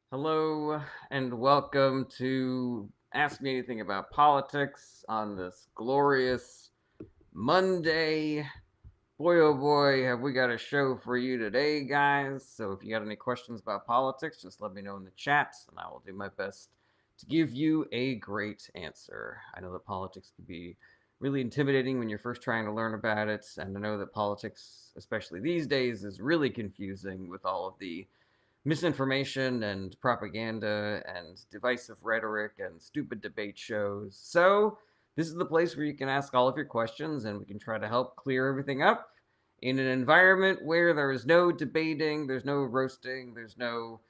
Hello and welcome to Ask Me Anything About Politics on this glorious Monday. Boy, oh boy, have we got a show for you today, guys. So if you got any questions about politics, just let me know in the chat and I will do my best to give you a great answer. I know that politics can be really intimidating when you're first trying to learn about it, and I know that politics, especially these days, is really confusing with all of the misinformation and propaganda and divisive rhetoric and stupid debate shows. So, this is the place where you can ask all of your questions and we can try to help clear everything up in an environment where there is no debating, there's no roasting, there's no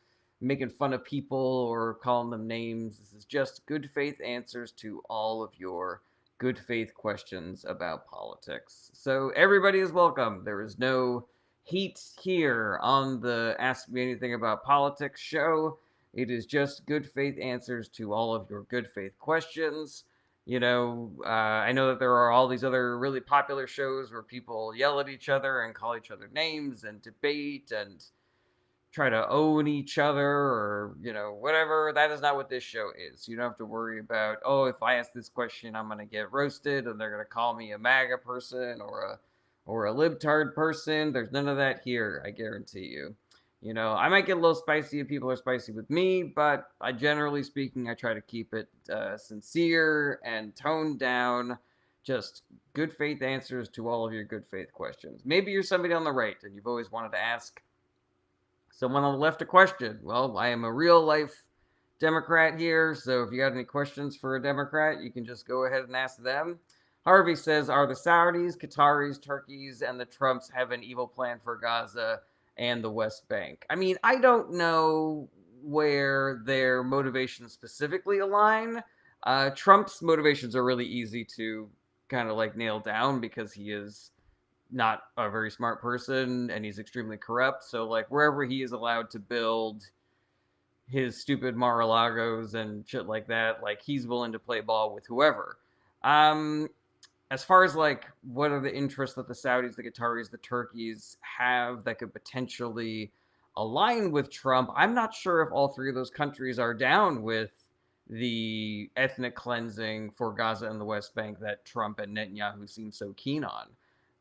making fun of people or calling them names. This is just good faith answers to all of your good faith questions about politics. So, everybody is welcome. There is no heat here on the Ask Me Anything About Politics show. It is just good faith answers to all of your good faith questions. I know that there are all these other really popular shows where people yell at each other and call each other names and debate and try to own each other or, whatever. That is not what this show is. You don't have to worry about, oh, if I ask this question, I'm going to get roasted and they're going to call me a MAGA person or a libtard person. There's none of that here, I guarantee you. I might get a little spicy if people are spicy with me, but generally speaking, I try to keep it sincere and toned down. Just good faith answers to all of your good faith questions. Maybe you're somebody on the right and you've always wanted to ask someone on the left a question. Well, I am a real life Democrat here, so if you got any questions for a Democrat, you can just go ahead and ask them. Harvey says, are the Saudis, Qataris, Turkeys, and the Trumps have an evil plan for Gaza and the West Bank? I mean, I don't know where their motivations specifically align. Trump's motivations are really easy to kind of like nail down because he is not a very smart person and he's extremely corrupt. So like wherever he is allowed to build his stupid Mar-a-Lagos and shit like that, like he's willing to play ball with whoever. Um as far as like what are the interests that the Saudis, the Qataris, the Turkeys have that could potentially align with Trump, I'm not sure if all three of those countries are down with the ethnic cleansing for Gaza and the West Bank that Trump and Netanyahu seem so keen on.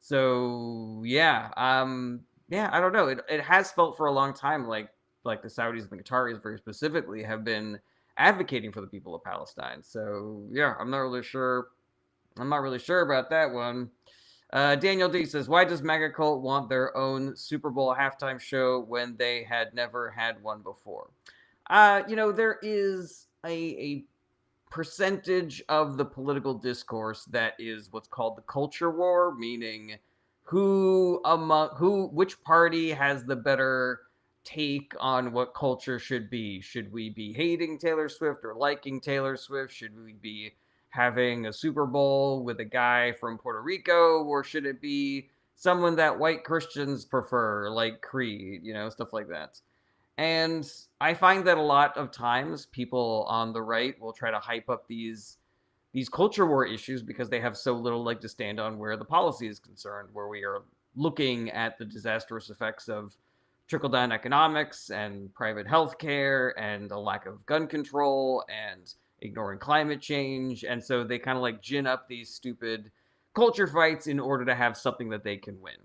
So yeah, I don't know. It has felt for a long time like the Saudis and the Qataris very specifically have been advocating for the people of Palestine. So yeah, I'm not really sure about that one. Daniel D says, "Why does Mega Cult want their own Super Bowl halftime show when they had never had one before?" There is a percentage of the political discourse that is what's called the culture war, meaning which party has the better take on what culture should be. Should we be hating Taylor Swift or liking Taylor Swift? Should we be having a Super Bowl with a guy from Puerto Rico, or should it be someone that white Christians prefer, like Creed, stuff like that? And I find that a lot of times people on the right will try to hype up these culture war issues because they have so little leg to stand on where the policy is concerned, where we are looking at the disastrous effects of trickle down economics and private health care and a lack of gun control and ignoring climate change. And so they kind of like gin up these stupid culture fights in order to have something that they can win.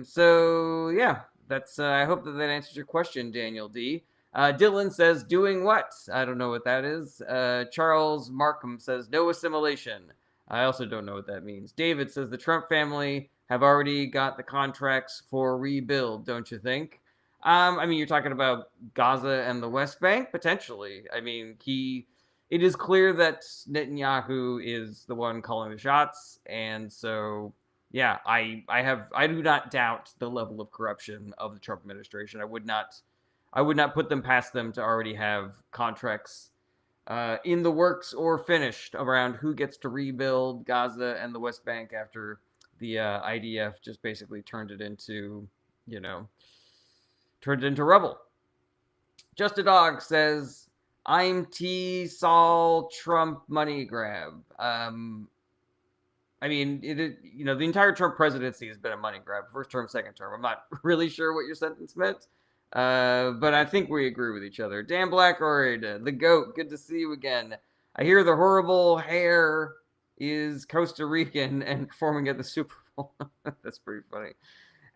So yeah, that's. I hope that that answers your question, Daniel D. Dylan says, "Doing what?" I don't know what that is. Charles Markham says, "No assimilation." I also don't know what that means. David says, "The Trump family have already got the contracts for rebuild, don't you think?" I mean, you're talking about Gaza and the West Bank, potentially. I mean, It is clear that Netanyahu is the one calling the shots, and so yeah, I do not doubt the level of corruption of the Trump administration. I would not put them past them to already have contracts in the works or finished around who gets to rebuild Gaza and the West Bank after the IDF just basically you know, turned it into rubble. Just a Dog says, "I'm T. Saul Trump money grab." I mean, the entire Trump presidency has been a money grab, first term, second term. I'm not really sure what your sentence meant. But I think we agree with each other. Dan Blackhorn, the GOAT, good to see you again. I hear the horrible hair is Costa Rican and performing at the Super Bowl. That's pretty funny.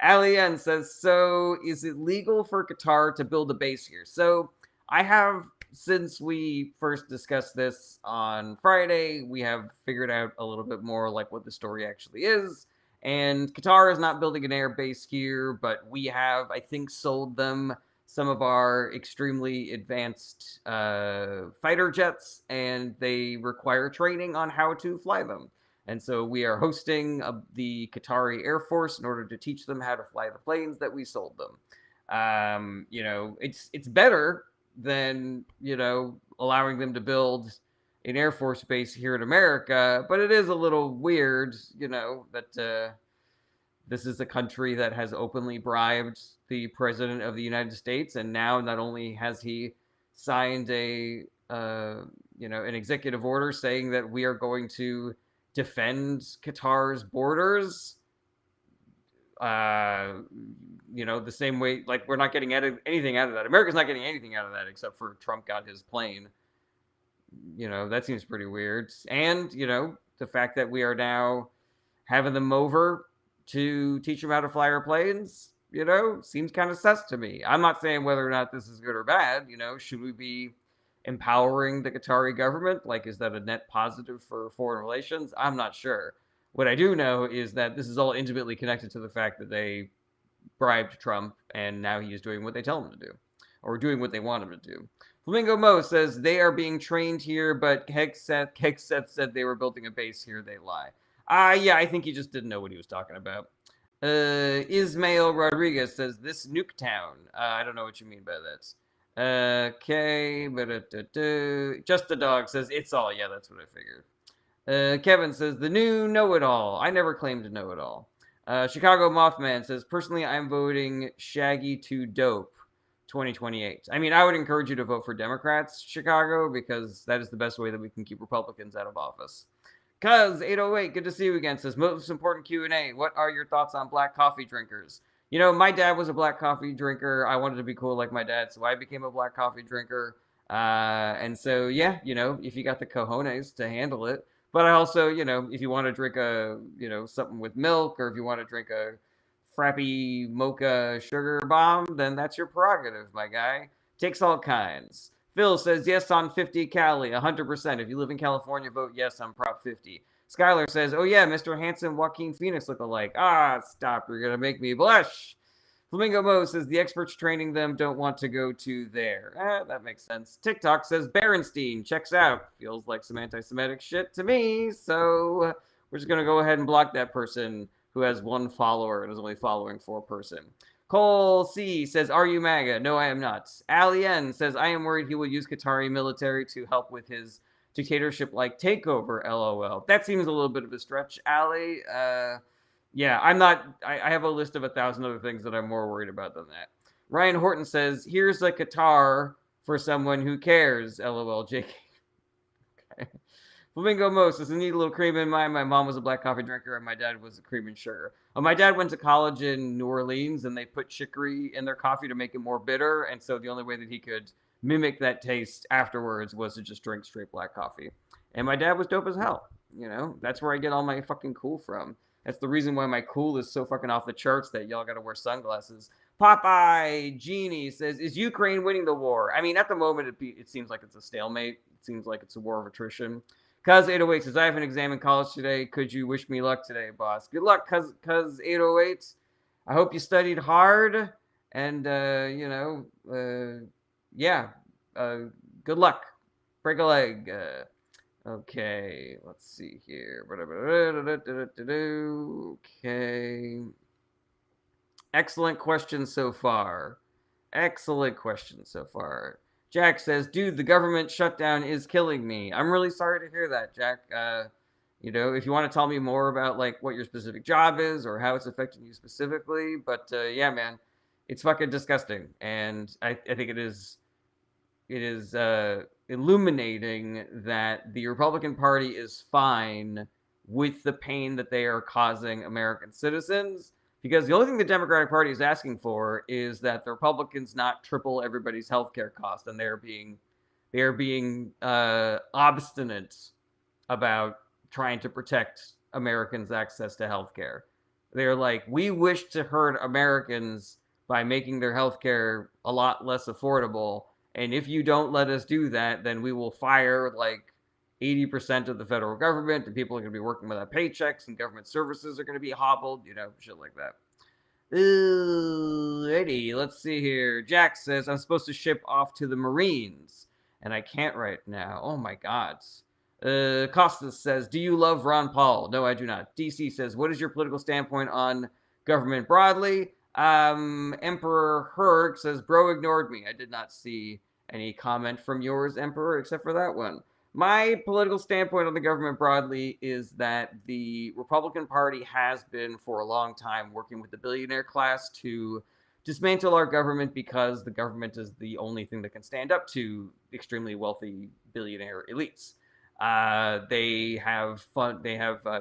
Alien says, so is it legal for Qatar to build a base here? So I have, since we first discussed this on Friday, we have figured out a little bit more like what the story actually is. And Qatar is not building an air base here, but we have, I think, sold them some of our extremely advanced fighter jets, and they require training on how to fly them. And so we are hosting the Qatari Air Force in order to teach them how to fly the planes that we sold them. It's better than allowing them to build an Air Force base here in America, but it is a little weird, that this is a country that has openly bribed the president of the United States, and now not only has he signed an executive order saying that we are going to defend Qatar's borders, the same way, like, we're not getting anything out of that. America's not getting anything out of that except for Trump got his plane. That seems pretty weird. And, the fact that we are now having them over to teach them how to fly our planes, seems kind of sus to me. I'm not saying whether or not this is good or bad. Should we be empowering the Qatari government? Like, is that a net positive for foreign relations? I'm not sure. What I do know is that this is all intimately connected to the fact that they bribed Trump, and now he is doing what they tell him to do, or doing what they want him to do. Flamingo Mo says they are being trained here, but Kegseth said they were building a base here. They lie. Yeah, I think he just didn't know what he was talking about. Ismail Rodriguez says this Nuketown. I don't know what you mean by that. Okay, but just the dog says it's all. Yeah, that's what I figured. Kevin says the new know-it-all. I never claimed to know it all. Chicago Mothman says personally, I'm voting Shaggy to dope 2028. I mean, I would encourage you to vote for Democrats, Chicago, because that is the best way that we can keep Republicans out of office. Cuz 808, good to see you again. Says most important Q&A. What are your thoughts on black coffee drinkers? My dad was a black coffee drinker. I wanted to be cool like my dad, so I became a black coffee drinker. And so, yeah, if you got the cojones to handle it. But I also, if you want to drink something with milk, or if you want to drink a frappy mocha sugar bomb, then that's your prerogative, my guy. Takes all kinds. Phil says yes on 50 Cali, 100%. If you live in California, vote yes on Prop 50. Skylar says, oh yeah, Mr. Hanson, Joaquin Phoenix look alike. Stop, you're going to make me blush. Flamingo Mo says the experts training them don't want to go to there. That makes sense. TikTok says Berenstein checks out. Feels like some anti-Semitic shit to me, so we're just going to go ahead and block that person who has one follower and is only following 4 person. Cole C says, are you MAGA? No, I am not. Alien says, I am worried he will use Qatari military to help with his dictatorship-like takeover, LOL. That seems a little bit of a stretch, Ali. Yeah, I'm not, I have a list of 1,000 other things that I'm more worried about than that. Ryan Horton says, here's a Qatar for someone who cares, LOL, JK. Okay. Flamingo Mo says, I need a little cream in mine. My mom was a black coffee drinker, and my dad was a cream and sugar. My dad went to college in New Orleans, and they put chicory in their coffee to make it more bitter, and so the only way that he could mimic that taste afterwards was to just drink straight black coffee. And my dad was dope as hell. That's where I get all my fucking cool from. That's the reason why my cool is so fucking off the charts that y'all gotta wear sunglasses. Popeye Genie says, is Ukraine winning the war? I mean, at the moment, it seems like it's a stalemate. It seems like it's a war of attrition. Cuz 808 says, I have an exam in college today. Could you wish me luck today, boss? Good luck, Cuz 808. I hope you studied hard. And, good luck. Break a leg. Okay, let's see here. Okay. Excellent question so far. Jack says, dude, the government shutdown is killing me. I'm really sorry to hear that, Jack. If you want to tell me more about like what your specific job is or how it's affecting you specifically. But yeah, man, it's fucking disgusting. And I think it is illuminating that the Republican Party is fine with the pain that they are causing American citizens, because the only thing the Democratic Party is asking for is that the Republicans not triple everybody's health care cost, and they are being obstinate about trying to protect Americans' access to health care. They're like, we wish to hurt Americans by making their health care a lot less affordable. And if you don't let us do that, then we will fire like 80% of the federal government, and people are going to be working without paychecks, and government services are going to be hobbled, shit like that. Alrighty, let's see here. Jack says, I'm supposed to ship off to the Marines, and I can't right now. Oh my god. Costas says, do you love Ron Paul? No, I do not. DC says, what is your political standpoint on government broadly? Emperor Herg says, bro ignored me. I did not see any comment from yours, Emperor, except for that one. My political standpoint on the government broadly is that the Republican Party has been for a long time working with the billionaire class to dismantle our government because the government is the only thing that can stand up to extremely wealthy billionaire elites. They have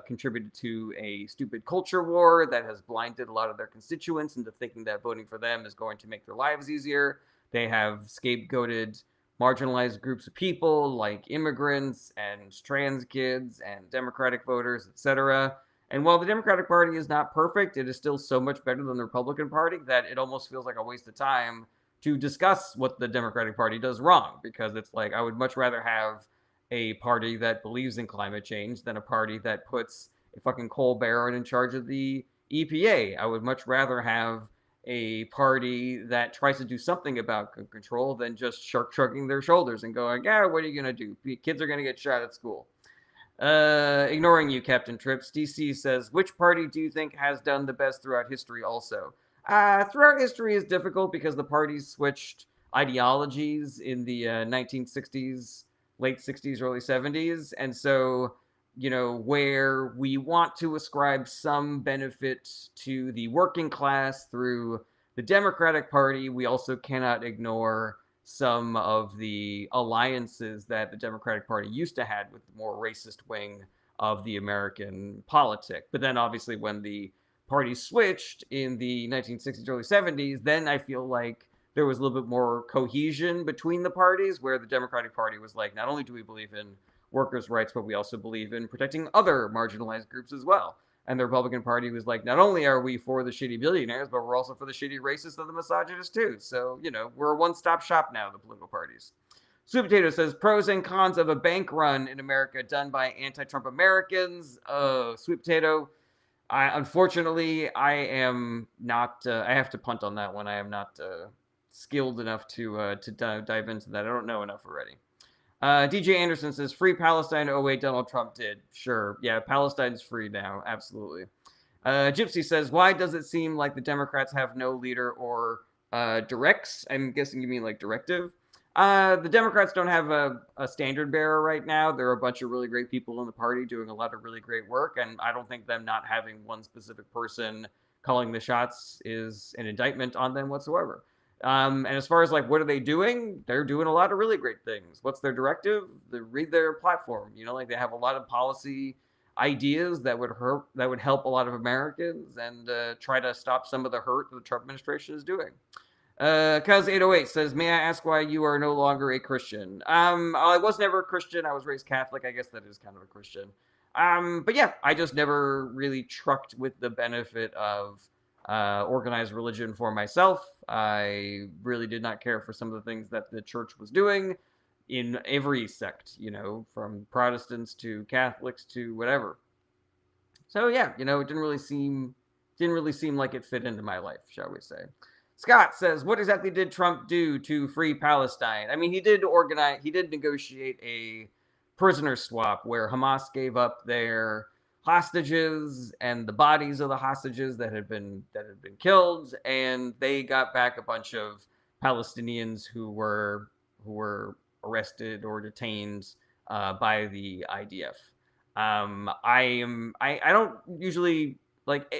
contributed to a stupid culture war that has blinded a lot of their constituents into thinking that voting for them is going to make their lives easier. They have scapegoated marginalized groups of people like immigrants and trans kids and Democratic voters, etc. And while the Democratic Party is not perfect, it is still so much better than the Republican Party that it almost feels like a waste of time to discuss what the Democratic Party does wrong, because it's like I would much rather have a party that believes in climate change than a party that puts a fucking coal baron in charge of the EPA. I would much rather have a party that tries to do something about gun control than just shrugging their shoulders and going, yeah, what are you going to do? Kids are going to get shot at school. Ignoring you, Captain Trips. DC says, which party do you think has done the best throughout history also? Throughout history is difficult because the parties switched ideologies in the 1960s, late 60s, early 70s. And so, where we want to ascribe some benefit to the working class through the Democratic Party, we also cannot ignore some of the alliances that the Democratic Party used to have with the more racist wing of the American politic. But then obviously when the party switched in the 1960s, early 70s, then I feel like there was a little bit more cohesion between the parties, where the Democratic Party was like, not only do we believe in workers' rights, but we also believe in protecting other marginalized groups as well. And the Republican Party was like, not only are we for the shitty billionaires, but we're also for the shitty racists and the misogynists too. So, we're a one-stop shop now, the political parties. Sweet Potato says, pros and cons of a bank run in America done by anti-Trump Americans. Sweet Potato, unfortunately, I am not, I have to punt on that one. I am not skilled enough to dive into that. I don't know enough already. DJ Anderson says, free Palestine. Oh, wait, Donald Trump did. Sure. Yeah, Palestine's free now. Absolutely. Gypsy says, why does it seem like the Democrats have no leader or directs? I'm guessing you mean like directive. The Democrats don't have a standard bearer right now. There are a bunch of really great people in the party doing a lot of really great work, and I don't think them not having one specific person calling the shots is an indictment on them whatsoever. And as far as like what are they doing, they're doing a lot of really great things. What's their directive? They read their platform. Like they have a lot of policy ideas that would help a lot of Americans and try to stop some of the hurt that the Trump administration is doing. Cuz808 says, may I ask why you are no longer a Christian? I was never a Christian. I was raised Catholic. I guess that is kind of a Christian. But yeah, I just never really trucked with the benefit of organized religion for myself. I really did not care for some of the things that the church was doing in every sect, from Protestants to Catholics to whatever. So yeah, it didn't really seem like it fit into my life, shall we say. Scott says, what exactly did Trump do to free Palestine? I mean, he did negotiate a prisoner swap where Hamas gave up their hostages and the bodies of the hostages that had been killed, and they got back a bunch of Palestinians who were arrested or detained by the IDF. I don't usually like.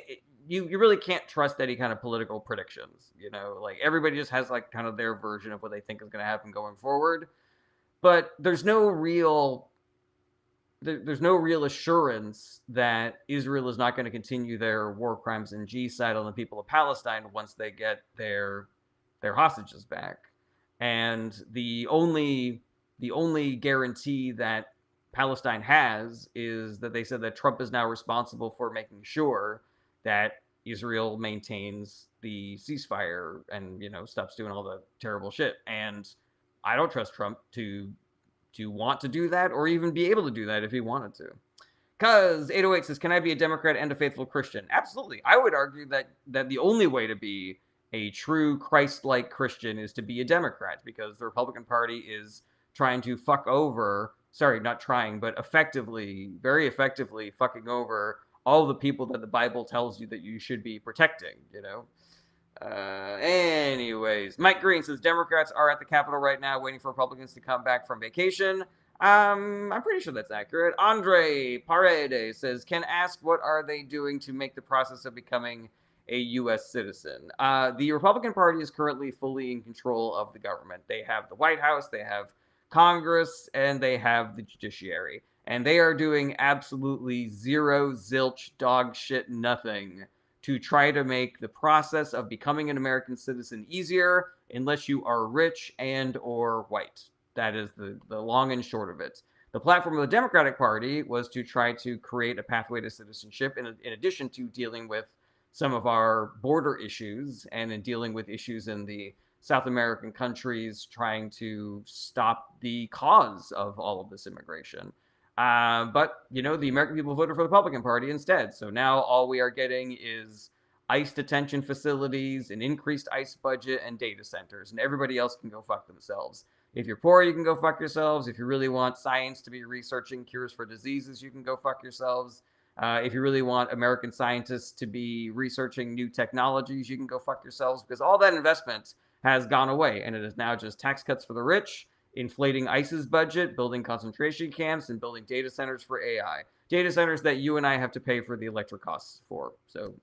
You really can't trust any kind of political predictions. Like everybody just has like kind of their version of what they think is going to happen going forward. But there's no real there's no real assurance that Israel is not going to continue their war crimes and genocide on the people of Palestine once they get their hostages back. And the only guarantee that Palestine has is that they said that Trump is now responsible for making sure that Israel maintains the ceasefire and stops doing all the terrible shit. And I don't trust Trump to want to do that or even be able to do that if he wanted to. Because 808 says, "Can I be a Democrat and a faithful Christian?" Absolutely. I would argue that the only way to be a true Christ-like Christian is to be a Democrat, because the Republican Party is trying to fuck over, sorry, not trying, but effectively, very effectively fucking over all the people that the Bible tells you that you should be protecting. Anyways, Mike Green says Democrats are at the Capitol right now waiting for Republicans to come back from vacation. I'm pretty sure that's accurate. Andre Paredes says, "Can ask what are they doing to make the process of becoming a U.S. citizen?" The Republican Party is currently fully in control of the government. They have the White House, they have Congress, and they have the judiciary. And they are doing absolutely zero, zilch, dog shit, nothing to try to make the process of becoming an American citizen easier, unless you are rich and or white. That is the long and short of it. The platform of the Democratic Party was to try to create a pathway to citizenship in addition to dealing with some of our border issues and in dealing with issues in the South American countries, trying to stop the cause of all of this immigration. But the American people voted for the Republican Party instead. So now all we are getting is ICE detention facilities, an increased ICE budget, and data centers. And everybody else can go fuck themselves. If you're poor, you can go fuck yourselves. If you really want science to be researching cures for diseases, you can go fuck yourselves. If you really want American scientists to be researching new technologies, you can go fuck yourselves, because all that investment has gone away, and it is now just tax cuts for the rich, inflating ICE's budget, building concentration camps, and building data centers for AI. Data centers that you and I have to pay for the electric costs for. So,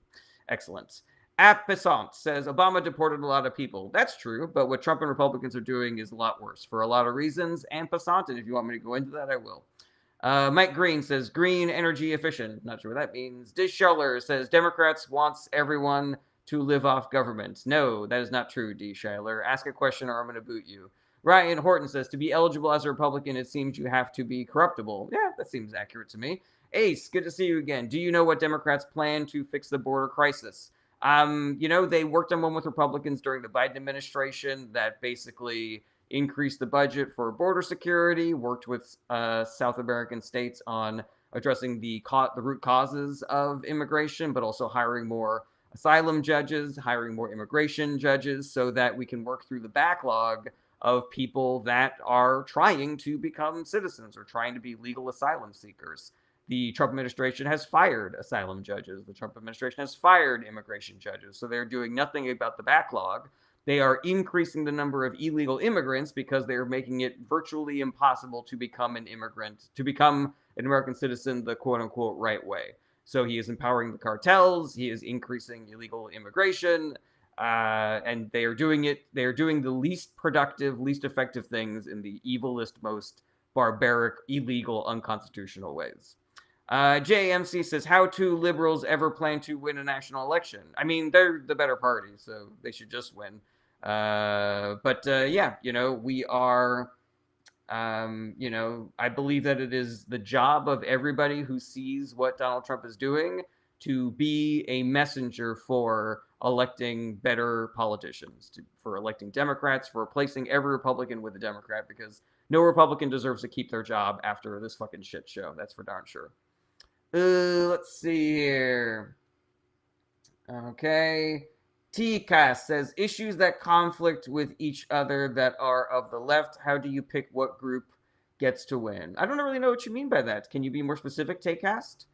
excellent. Appessant says, "Obama deported a lot of people." That's true, but what Trump and Republicans are doing is a lot worse for a lot of reasons. And Passant, and if you want me to go into that, I will. Mike Green says, "Green energy efficient." Not sure what that means. Dish Scheller says, "Democrats wants everyone to live off government." No, that is not true, D. Schuyler. Ask a question or I'm going to boot you. Ryan Horton says, "To be eligible as a Republican, it seems you have to be corruptible." Yeah, that seems accurate to me. Ace, good to see you again. "Do you know what Democrats plan to fix the border crisis?" They worked on one with Republicans during the Biden administration that basically increased the budget for border security, worked with South American states on addressing the root causes of immigration, but also hiring more asylum judges, hiring more immigration judges, so that we can work through the backlog of people that are trying to become citizens or trying to be legal asylum seekers. The Trump administration has fired asylum judges. The Trump administration has fired immigration judges. So they're doing nothing about the backlog. They are increasing the number of illegal immigrants because they are making it virtually impossible to become an immigrant, to become an American citizen the quote unquote right way. So he is empowering the cartels. He is increasing illegal immigration. And they are doing it. They are doing the least productive, least effective things in the evilest, most barbaric, illegal, unconstitutional ways. JMC says, "How do liberals ever plan to win a national election?" I mean, they're the better party, so they should just win. But yeah, we are. I believe that it is the job of everybody who sees what Donald Trump is doing to be a messenger for electing better politicians, for electing Democrats, for replacing every Republican with a Democrat, because no Republican deserves to keep their job after this fucking shit show. That's for darn sure. Let's see here. Okay. TCAS says, "Issues that conflict with each other that are of the left. How do you pick what group gets to win?" I don't really know what you mean by that. Can you be more specific, TCAS?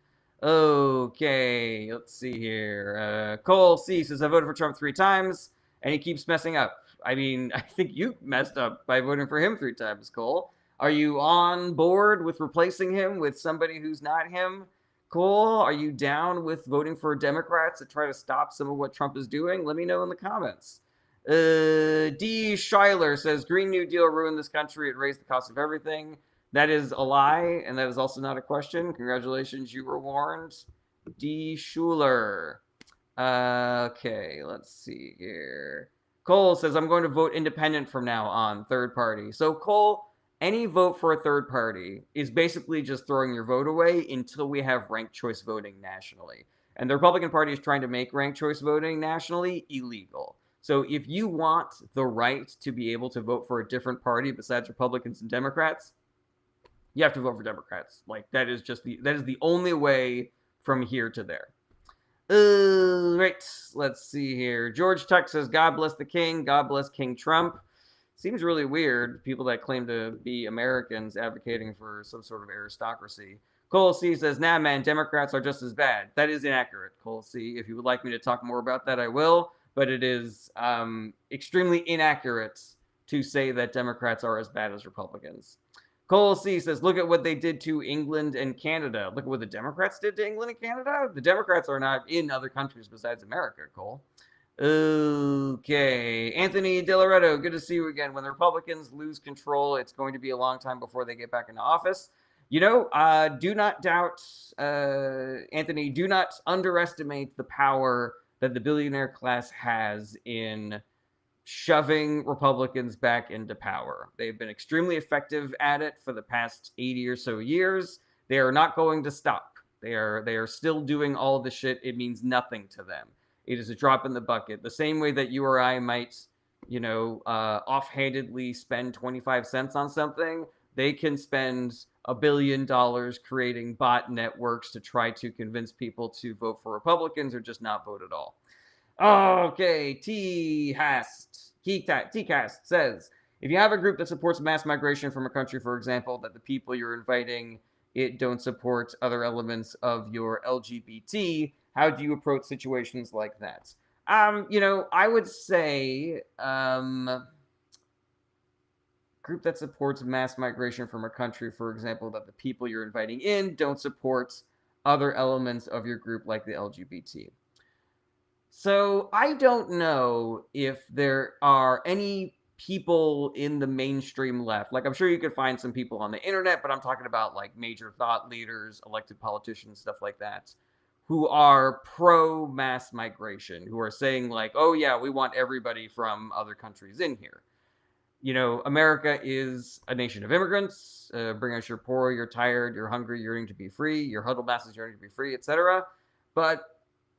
Okay, let's see here. Cole C says, "I voted for Trump 3 times, and he keeps messing up." I mean, I think you messed up by voting for him 3 times, Cole. Are you on board with replacing him with somebody who's not him? Cool. Are you down with voting for Democrats to try to stop some of what Trump is doing? Let me know in the comments. D. Schuyler says, "Green New Deal ruined this country. It raised the cost of everything. That is a lie, and that is also not a question. Congratulations, you were warned. D. Schuler. Okay, let's see here. Cole says, I'm going to vote independent from now on, third party. So, Cole, any vote for a third party is basically just throwing your vote away until we have ranked choice voting nationally. And the Republican Party is trying to make ranked choice voting nationally illegal. So, if you want the right to be able to vote for a different party besides Republicans and Democrats, you have to vote for Democrats. Like that is the only way from here to there. Right. Let's see here. George Tuck says, God bless the king. God bless King Trump. Seems really weird. People that claim to be Americans advocating for some sort of aristocracy. Cole C says, nah, man, Democrats are just as bad. That is inaccurate, Cole C. If you would like me to talk more about that, I will. But it is extremely inaccurate to say that Democrats are as bad as Republicans. Cole C says, look at what they did to England and Canada. Look at what the Democrats did to England and Canada. The Democrats are not in other countries besides America, Cole. Okay. Anthony DeLoretto, good to see you again. When the Republicans lose control, it's going to be a long time before they get back into office. You know, do not doubt, Anthony, do not underestimate the power that the billionaire class has in shoving Republicans back into power. They've been extremely effective at it for the past 80 or so years. They are not going to stop. They are still doing all the shit. It means nothing to them. It is a drop in the bucket. The same way that you or I might, offhandedly spend 25 cents on something, they can spend $1 billion creating bot networks to try to convince people to vote for Republicans or just not vote at all. Okay, T-Cast says, if you have a group that supports mass migration from a country, for example, that the people you're inviting it don't support other elements of your LGBT, how do you approach situations like that? I would say group that supports mass migration from a country, for example, that the people you're inviting in don't support other elements of your group like the LGBT. So I don't know if there are any people in the mainstream left. Like I'm sure you could find some people on the internet, but I'm talking about like major thought leaders, elected politicians, stuff like that, who are pro mass migration, who are saying like, "Oh yeah, we want everybody from other countries in here." You know, America is a nation of immigrants. Bring us your poor, you're tired, you're hungry, yearning to be free, your huddled masses yearning to be free, etc. But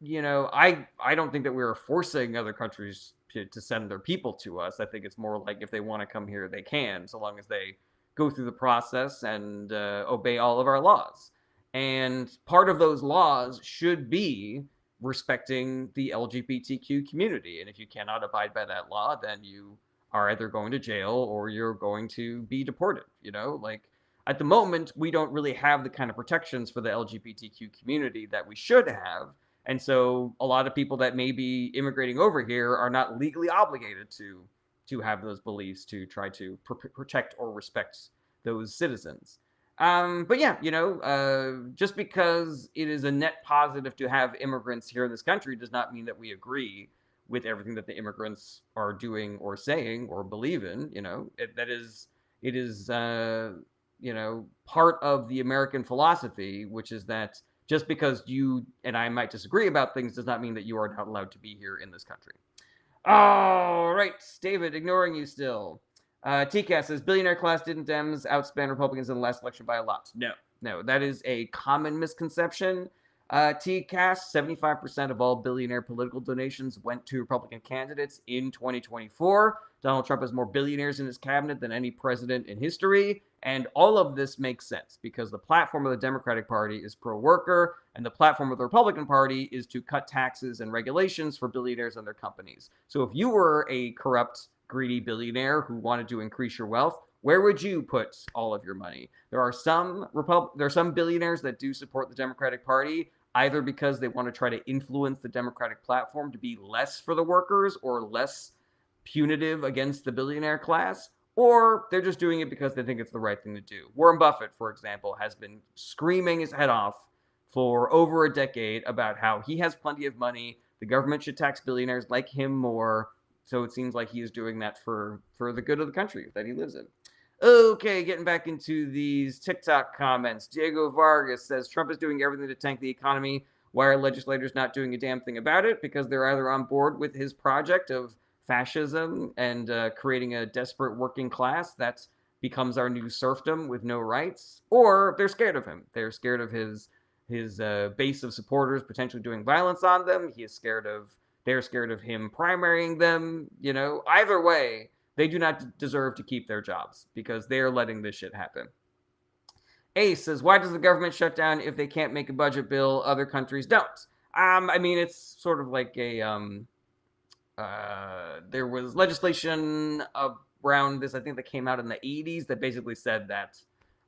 I don't think that we're forcing other countries to send their people to us. I think it's more like if they want to come here, they can, so long as they go through the process and obey all of our laws. And part of those laws should be respecting the LGBTQ community. And if you cannot abide by that law, then you are either going to jail or you're going to be deported. Like at the moment, we don't really have the kind of protections for the LGBTQ community that we should have. And so a lot of people that may be immigrating over here are not legally obligated to have those beliefs to try to protect or respect those citizens. But yeah, just because it is a net positive to have immigrants here in this country does not mean that we agree with everything that the immigrants are doing or saying or believe in. It is part of the American philosophy, which is that just because you and I might disagree about things does not mean that you are not allowed to be here in this country. All right, David, ignoring you still. TCAS says, billionaire class didn't Dems outspan Republicans in the last election by a lot. No, that is a common misconception. TCAS, 75% of all billionaire political donations went to Republican candidates in 2024. Donald Trump has more billionaires in his cabinet than any president in history. And all of this makes sense because the platform of the Democratic Party is pro-worker, and the platform of the Republican Party is to cut taxes and regulations for billionaires and their companies. So if you were a corrupt, greedy billionaire who wanted to increase your wealth, where would you put all of your money? There are some billionaires that do support the Democratic Party, either because they want to try to influence the Democratic platform to be less for the workers or less punitive against the billionaire class, or they're just doing it because they think it's the right thing to do. Warren Buffett, for example, has been screaming his head off for over a decade about how he has plenty of money, the government should tax billionaires like him more, so it seems like he is doing that for the good of the country that he lives in. Okay, getting back into these TikTok comments. Diego Vargas says Trump is doing everything to tank the economy. Why are legislators not doing a damn thing about it? Because they're either on board with his project of fascism and creating a desperate working class that becomes our new serfdom with no rights, or they're scared of him. They're scared of his base of supporters potentially doing violence on them. They're scared of him primarying them. Either way, they do not deserve to keep their jobs because they are letting this shit happen. Ace says, why does the government shut down if they can't make a budget bill? Other countries don't. It's sort of like there was legislation around this, I think, that came out in the 80s that basically said that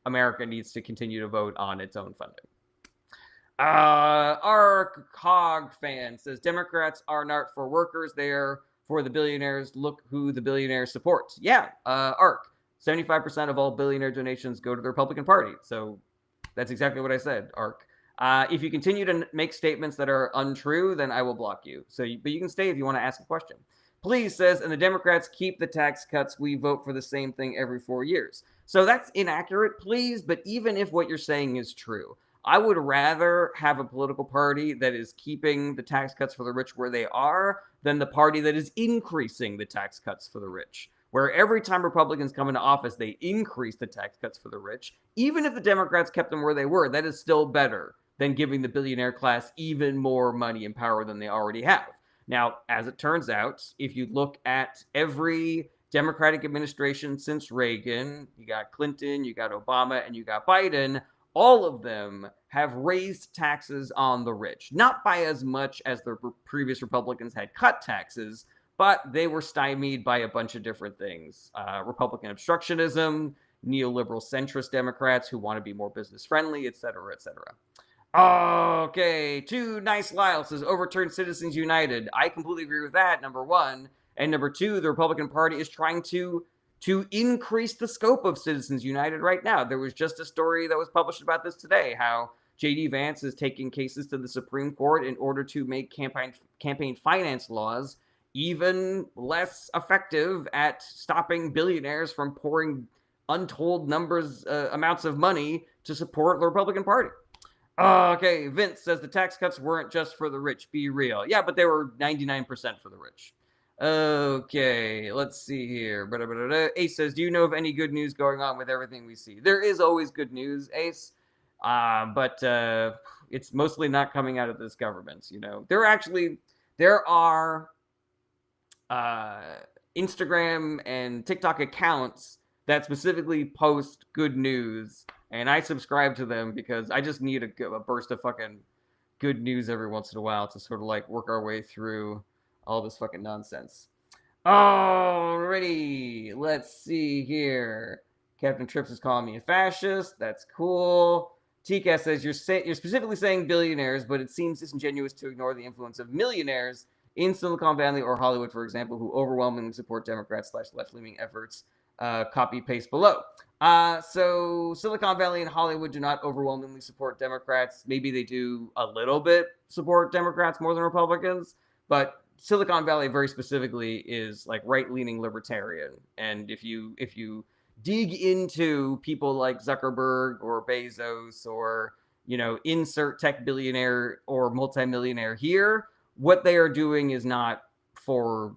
America needs to continue to vote on its own funding. Ark Hog fan says Democrats are not for workers, they're for the billionaires. Look who the billionaires support. Yeah, Ark. 75% of all billionaire donations go to the Republican Party. So that's exactly what I said, Ark. If you continue to make statements that are untrue, then I will block you. But you can stay if you want to ask a question. Please says, and the Democrats keep the tax cuts. We vote for the same thing every 4 years. So that's inaccurate, please. But even if what you're saying is true, I would rather have a political party that is keeping the tax cuts for the rich where they are than the party that is increasing the tax cuts for the rich. Where every time Republicans come into office, they increase the tax cuts for the rich. Even if the Democrats kept them where they were, that is still better than giving the billionaire class even more money and power than they already have. Now, as it turns out, if you look at every Democratic administration since Reagan, you got Clinton, you got Obama, and you got Biden, all of them have raised taxes on the rich. Not by as much as the previous Republicans had cut taxes, but they were stymied by a bunch of different things. Republican obstructionism, neoliberal centrist Democrats who want to be more business friendly, et cetera, et cetera. Okay, Too Nice Lyle says overturn Citizens United. I completely agree with that, number one. And number two, the Republican Party is trying to increase the scope of Citizens United right now. There was just a story that was published about this today, how J.D. Vance is taking cases to the Supreme Court in order to make campaign finance laws even less effective at stopping billionaires from pouring untold amounts of money to support the Republican Party. Okay, Vince says the tax cuts weren't just for the rich. Be real. Yeah, but they were 99% for the rich. Okay, let's see here. Ace says, do you know of any good news going on with everything we see? There is always good news, Ace. But it's mostly not coming out of this government. There are Instagram and TikTok accounts that specifically post good news, and I subscribe to them because I just need a burst of fucking good news every once in a while to sort of like work our way through all this fucking nonsense. Alrighty, let's see here. Captain Trips is calling me a fascist. That's cool. TCAS says you're specifically saying billionaires, but it seems disingenuous to ignore the influence of millionaires in Silicon Valley or Hollywood, for example, who overwhelmingly support Democrats/left-leaning efforts. Copy paste below. So Silicon Valley and Hollywood do not overwhelmingly support Democrats. Maybe they do a little bit support Democrats more than Republicans, but Silicon Valley very specifically is like right-leaning libertarian. And if you dig into people like Zuckerberg or Bezos or insert tech billionaire or multimillionaire here, what they are doing is not for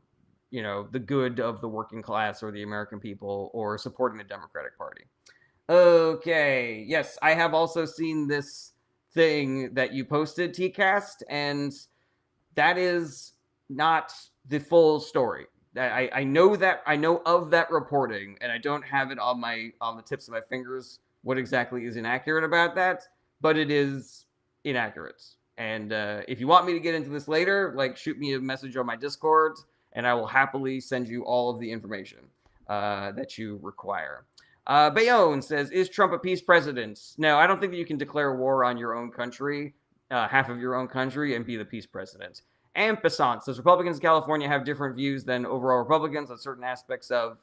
the good of the working class or the American people or supporting the Democratic Party. Okay, yes, I have also seen this thing that you posted, TCast, and that is not the full story. I know of that reporting, and I don't have it on the tips of my fingers what exactly is inaccurate about that, but it is inaccurate. And if you want me to get into this later, like shoot me a message on my Discord, and I will happily send you all of the information that you require. Bayonne says, is Trump a peace president? No, I don't think that you can declare war on your own country, half of your own country, and be the peace president. And Passant says, Republicans in California have different views than overall Republicans on certain aspects of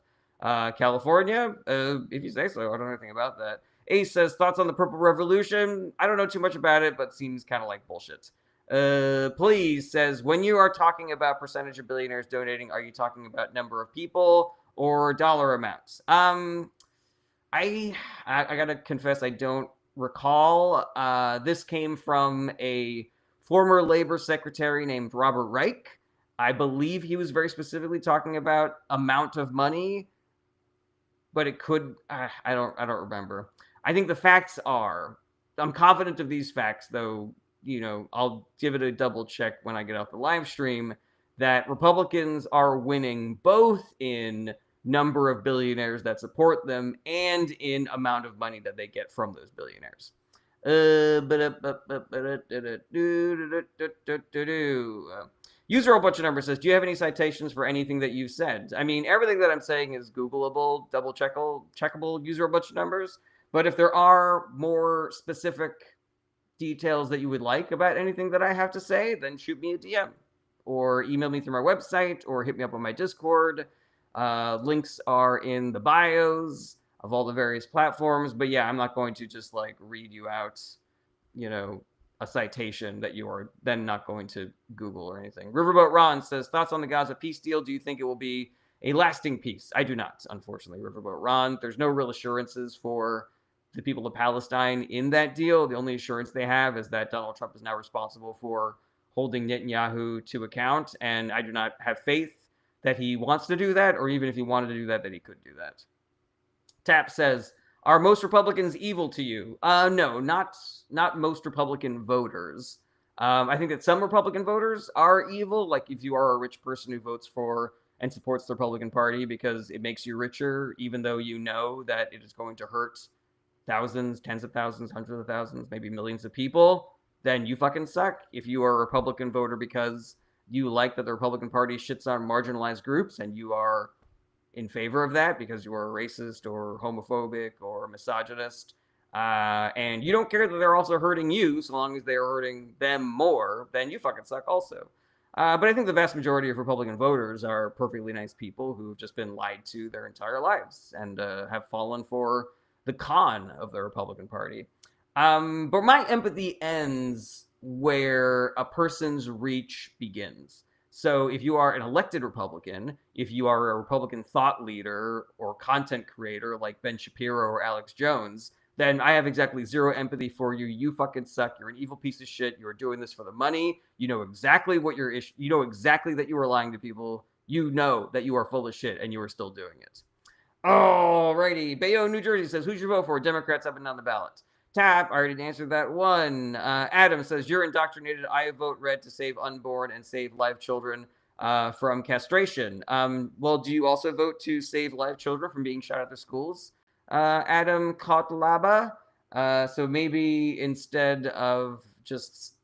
California. If you say so, I don't know anything about that. Ace says, thoughts on the Purple Revolution? I don't know too much about it, but seems kind of like bullshit. Please says, when you are talking about percentage of billionaires donating, are you talking about number of people or dollar amounts? I gotta confess, I don't recall. This came from a former labor secretary named Robert Reich. I believe he was very specifically talking about amount of money, but it could. I don't remember. I think the facts are. I'm confident of these facts, though. I'll give it a double check when I get off the live stream. That Republicans are winning both in number of billionaires that support them and in amount of money that they get from those billionaires. User a whole bunch of numbers says, do you have any citations for anything that you've said? I mean, everything that I'm saying is Googleable, double checkable, user a bunch of numbers. But if there are more specific details that you would like about anything that I have to say, then shoot me a DM or email me through my website or hit me up on my Discord. Links are in the bios of all the various platforms. But yeah, I'm not going to just like read you out, a citation that you are then not going to Google or anything. Riverboat Ron says, thoughts on the Gaza peace deal? Do you think it will be a lasting peace? I do not, unfortunately, Riverboat Ron. There's no real assurances for the people of Palestine in that deal. The only assurance they have is that Donald Trump is now responsible for holding Netanyahu to account, and I do not have faith that he wants to do that, or even if he wanted to do that he could do that. Tap says, are most Republicans evil to you? No, not most Republican voters. I think that some Republican voters are evil, like if you are a rich person who votes for and supports the Republican Party because it makes you richer, even though you know that it is going to hurt thousands, tens of thousands, hundreds of thousands, maybe millions of people, then you fucking suck. If you are a Republican voter because you like that the Republican Party shits on marginalized groups and you are in favor of that because you are a racist or homophobic or misogynist, and you don't care that they're also hurting you so long as they are hurting them more, then you fucking suck also. But I think the vast majority of Republican voters are perfectly nice people who've just been lied to their entire lives and have fallen for the con of the Republican Party. But my empathy ends where a person's reach begins. So if you are an elected Republican, if you are a Republican thought leader or content creator like Ben Shapiro or Alex Jones, then I have exactly zero empathy for you. You fucking suck. You're an evil piece of shit. You are doing this for the money. You know exactly what your issue. You know exactly that you are lying to people. You know that you are full of shit, and you are still doing it. Alrighty. Bayonne, New Jersey says, who'd you vote for? Democrats up and down the ballot. Tap, I already answered that one. Adam says, you're indoctrinated. I vote red to save unborn and save live children from castration. Well, do you also vote to save live children from being shot at their schools? Adam Kotlaba. So maybe instead of just,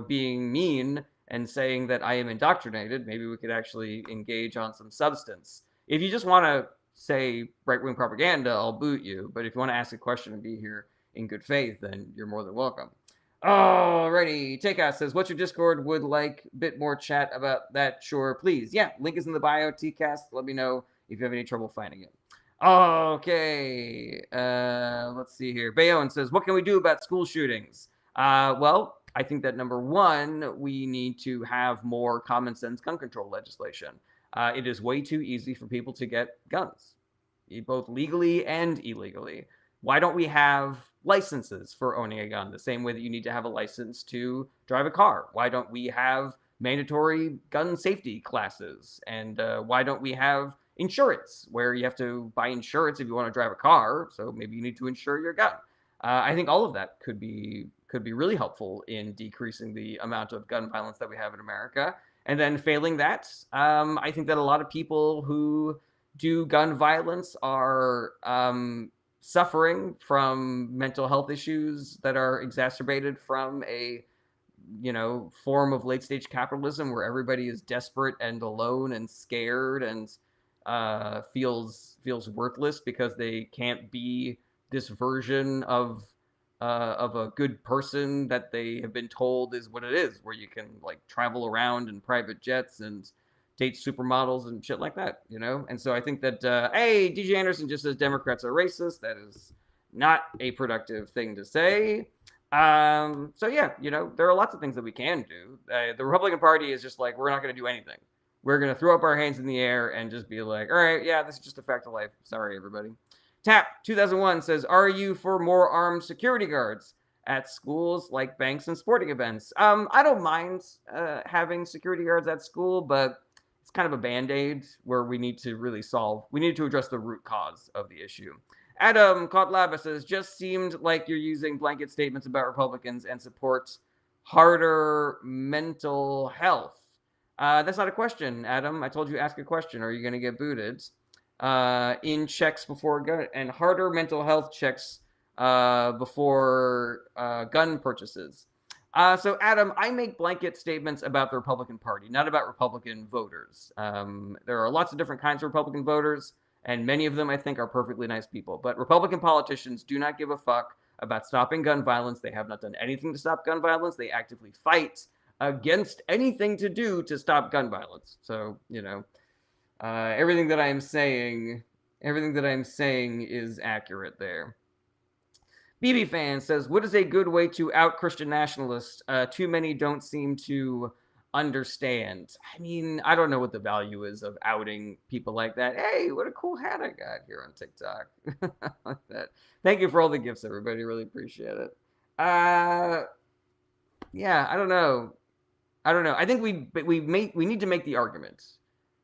being mean and saying that I am indoctrinated, maybe we could actually engage on some substance. If you just want to say right-wing propaganda, I'll boot you. But if you want to ask a question and be here in good faith, then you're more than welcome. Alrighty, Takeout says, what's your Discord? Would like a bit more chat about that? Sure, please. Yeah, link is in the bio, TCast. Let me know if you have any trouble finding it. Okay, let's see here. Bayonne says, what can we do about school shootings? Well, I think that number one, we need to have more common sense gun control legislation. It is way too easy for people to get guns, both legally and illegally. Why don't we have licenses for owning a gun the same way that you need to have a license to drive a car? Why don't we have mandatory gun safety classes? And why don't we have insurance where you have to buy insurance if you want to drive a car? So maybe you need to insure your gun. I think all of that could be really helpful in decreasing the amount of gun violence that we have in America. And then failing that, I think that a lot of people who do gun violence are suffering from mental health issues that are exacerbated from a form of late stage capitalism where everybody is desperate and alone and scared and feels worthless because they can't be this version of a good person that they have been told is what it is, where you can like travel around in private jets and date supermodels and shit like that, And so I think that, hey, DJ Anderson just says Democrats are racist. That is not a productive thing to say. So yeah, there are lots of things that we can do. The Republican Party is just like, we're not going to do anything. We're going to throw up our hands in the air and just be like, all right, yeah, this is just a fact of life. Sorry, everybody. Tap 2001 says, "Are you for more armed security guards at schools like banks and sporting events?" I don't mind having security guards at school, but it's kind of a band-aid where we need to really we need to address the root cause of the issue. Adam Kotlaba says, "Just seemed like you're using blanket statements about Republicans and support harder mental health." That's not a question, Adam. I told you ask a question or you're going to get booted. In checks before gun and harder mental health checks before gun purchases. So, Adam, I make blanket statements about the Republican Party, not about Republican voters. There are lots of different kinds of Republican voters, and many of them I think are perfectly nice people. But Republican politicians do not give a fuck about stopping gun violence. They have not done anything to stop gun violence. They actively fight against anything to do to stop gun violence. So, everything that I'm saying is accurate there. BB Fan says, "What is a good way to out Christian nationalists? Too many don't seem to understand." I mean, I don't know what the value is of outing people like that. Hey, what a cool hat I got here on TikTok. Like that. Thank you for all the gifts, everybody. Really appreciate it. Yeah, I don't know. I think we need to make the argument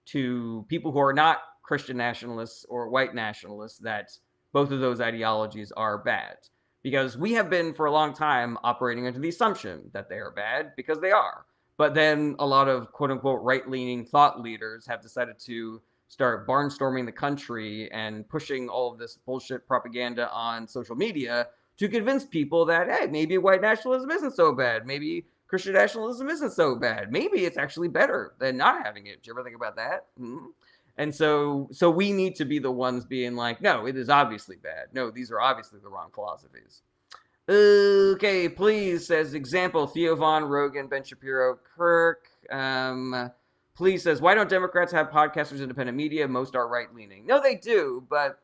to people who are not Christian nationalists or white nationalists that both of those ideologies are bad. Because we have been for a long time operating under the assumption that they are bad because they are. But then a lot of quote unquote right leaning thought leaders have decided to start barnstorming the country and pushing all of this bullshit propaganda on social media to convince people that, hey, maybe white nationalism isn't so bad. Maybe Christian nationalism isn't so bad. Maybe it's actually better than not having it. Did you ever think about that? Mm-hmm. And so we need to be the ones being like, no, it is obviously bad. No, these are obviously the wrong philosophies. Okay, please, says example, Theo Von, Rogan, Ben Shapiro, Kirk. Please says, "Why don't Democrats have podcasters, independent media? Most are right-leaning." No, they do, but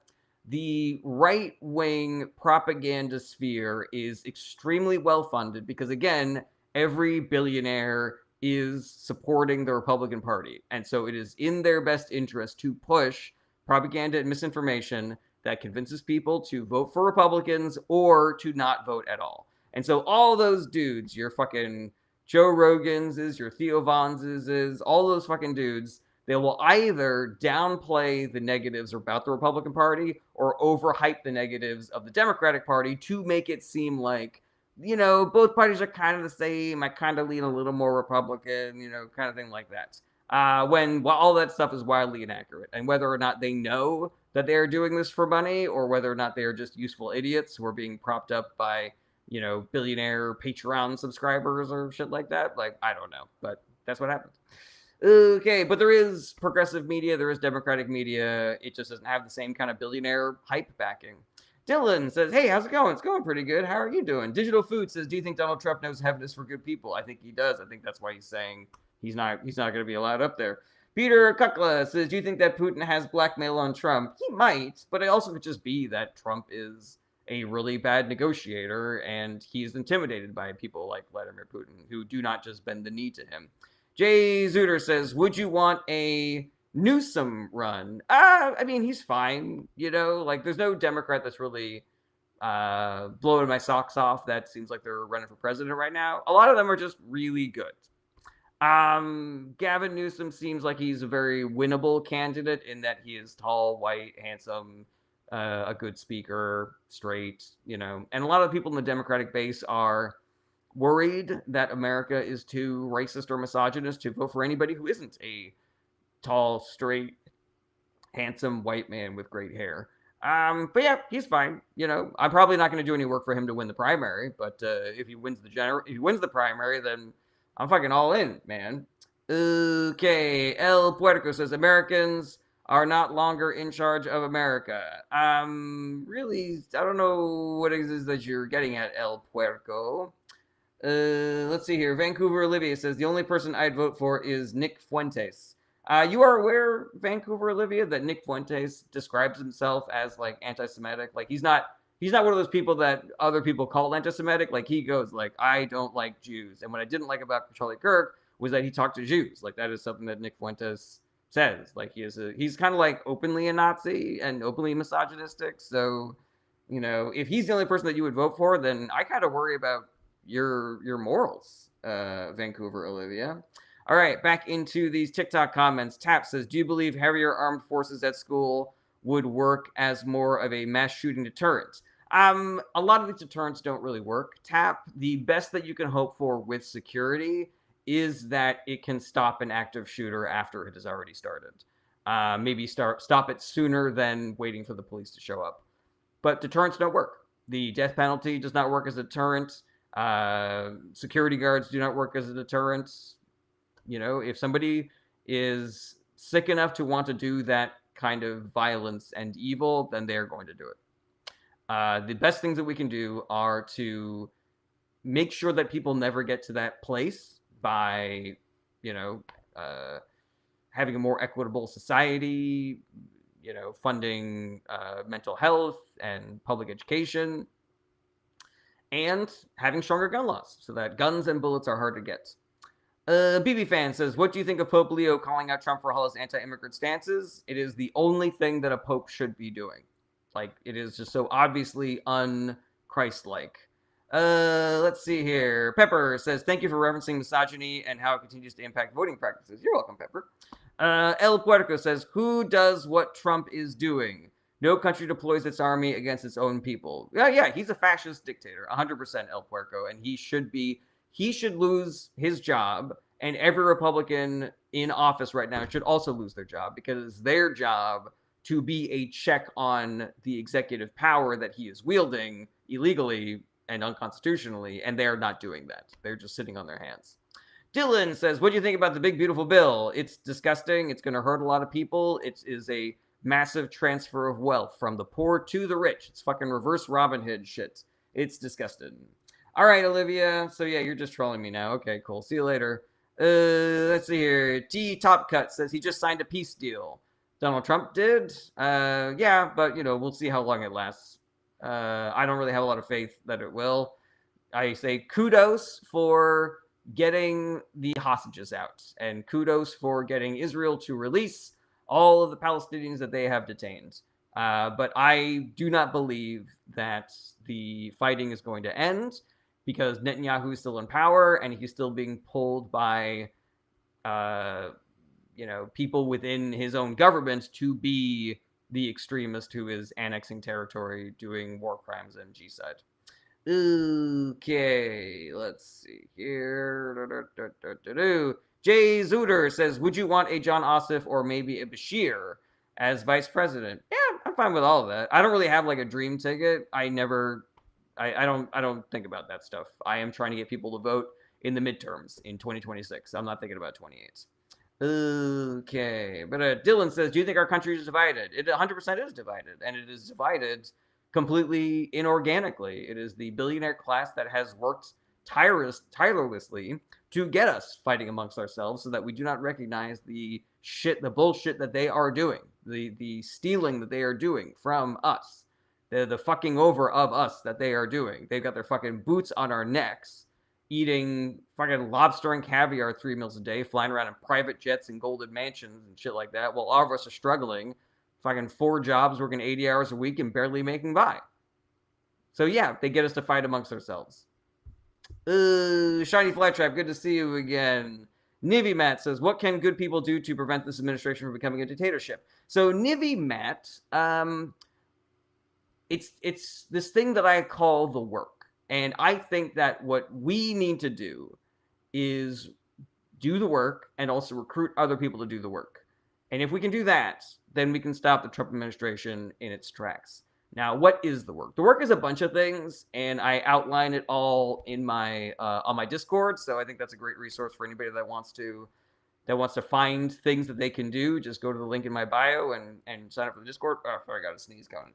the right-wing propaganda sphere is extremely well-funded because, again, every billionaire is supporting the Republican Party. And so it is in their best interest to push propaganda and misinformation that convinces people to vote for Republicans or to not vote at all. And so all those dudes, your fucking Joe Rogans, your Theo Vonses, all those fucking dudes, they will either downplay the negatives about the Republican Party or overhype the negatives of the Democratic Party to make it seem like, both parties are kind of the same. I kind of lean a little more Republican, kind of thing like that. When all that stuff is wildly inaccurate. And whether or not they know that they are doing this for money or whether or not they are just useful idiots who are being propped up by, billionaire Patreon subscribers or shit like that, like, I don't know. But that's what happens. Okay, but there is progressive media, there is democratic media. It just doesn't have the same kind of billionaire hype backing. Dylan says, "Hey, how's it going? It's going pretty good. How are you doing?" Digital Food says, "Do you think Donald Trump knows heaven is for good people?" I think he does. I think that's why he's saying he's not going to be allowed up there. Peter Kukla says, "Do you think that Putin has blackmail on Trump?" He might, but it also could just be that Trump is a really bad negotiator and he's intimidated by people like Vladimir Putin who do not just bend the knee to him. Jay Zuter says, "Would you want a Newsom run?" I mean, he's fine. Like there's no Democrat that's really blowing my socks off. That seems like they're running for president right now. A lot of them are just really good. Gavin Newsom seems like he's a very winnable candidate in that he is tall, white, handsome, a good speaker, straight, and a lot of people in the Democratic base are worried that America is too racist or misogynist to vote for anybody who isn't a tall, straight, handsome white man with great hair. But yeah, he's fine. I'm probably not going to do any work for him to win the primary, but if he wins the primary, then I'm fucking all in, man. Okay, El Puerco says Americans are not longer in charge of America. Really, I don't know what it is that you're getting at, El Puerco. Let's see here. Vancouver Olivia says the only person I'd vote for is Nick Fuentes. You are aware, Vancouver Olivia, that Nick Fuentes describes himself as like anti-Semitic. Like he's not one of those people that other people call anti-Semitic. Like he goes like, I don't like Jews. And what I didn't like about Charlie Kirk was that he talked to Jews. Like that is something that Nick Fuentes says. Like he's kind of like openly a Nazi and openly misogynistic. So, if he's the only person that you would vote for, then I kind of worry about your morals, Vancouver Olivia. All right, back into these TikTok comments. Tap says, "Do you believe heavier armed forces at school would work as more of a mass shooting deterrent?" A lot of these deterrents don't really work. Tap, the best that you can hope for with security is that it can stop an active shooter after it has already started. Maybe stop it sooner than waiting for the police to show up. But deterrents don't work. The death penalty does not work as a deterrent. Security guards do not work as a deterrent. If somebody is sick enough to want to do that kind of violence and evil, then they're going to do it. The best things that we can do are to make sure that people never get to that place by, having a more equitable society, funding mental health and public education, and having stronger gun laws so that guns and bullets are hard to get. BB Fan says, "What do you think of Pope Leo calling out Trump for all his anti-immigrant stances? It is the only thing that a pope should be doing. Like, it is just so obviously un-Christ-like." Let's see here. Pepper says, "Thank you for referencing misogyny and how it continues to impact voting practices." You're welcome, Pepper. El Puerco says, "Who does what Trump is doing? No country deploys its army against its own people." Yeah, he's a fascist dictator, 100% El Puerco, and he should lose his job, and every Republican in office right now should also lose their job, because it's their job to be a check on the executive power that he is wielding illegally and unconstitutionally, and they are not doing that. They're just sitting on their hands. Dylan says, "What do you think about the big beautiful bill?" It's disgusting. It's going to hurt a lot of people. It is a massive transfer of wealth from the poor to the rich. It's fucking reverse Robin Hood shit. It's disgusting. All right, Olivia. So yeah, you're just trolling me now. Okay, cool. See you later. Let's see here. T Top Cut says he just signed a peace deal. Donald Trump did. Yeah, but we'll see how long it lasts. I don't really have a lot of faith that it will. I say kudos for getting the hostages out, and kudos for getting Israel to release all of the Palestinians that they have detained. But I do not believe that the fighting is going to end, because Netanyahu is still in power and he's still being pulled by, people within his own government to be the extremist who is annexing territory, doing war crimes and genocide. Okay, let's see here. Jay Zuder says, "Would you want a John Ossoff or maybe a Bashir as vice president?" Yeah, I'm fine with all of that. I don't really have like a dream ticket. I don't think about that stuff. I am trying to get people to vote in the midterms in 2026. I'm not thinking about 28. Okay, but Dylan says, "Do you think our country is divided?" It 100% is divided, and it is divided completely inorganically. It is the billionaire class that has worked tirelessly to get us fighting amongst ourselves, so that we do not recognize the bullshit that they are doing, the stealing that they are doing from us, the fucking over of us that they are doing. They've got their fucking boots on our necks, eating fucking lobster and caviar 3 meals a day, flying around in private jets and golden mansions and shit like that, while all of us are struggling, fucking 4 jobs, working 80 hours a week and barely making by. So yeah, they get us to fight amongst ourselves. Shiny Flytrap, good to see you again. Nivy Matt says, "What can good people do to prevent this administration from becoming a dictatorship?" So Nivy Matt, it's this thing that I call the work. And I think that what we need to do is do the work and also recruit other people to do the work. And if we can do that, then we can stop the Trump administration in its tracks. Now, what is the work? The work is a bunch of things, and I outline it all in my on my Discord. So I think that's a great resource for anybody that wants to find things that they can do. Just go to the link in my bio and sign up for the Discord. Oh, I got a sneeze coming.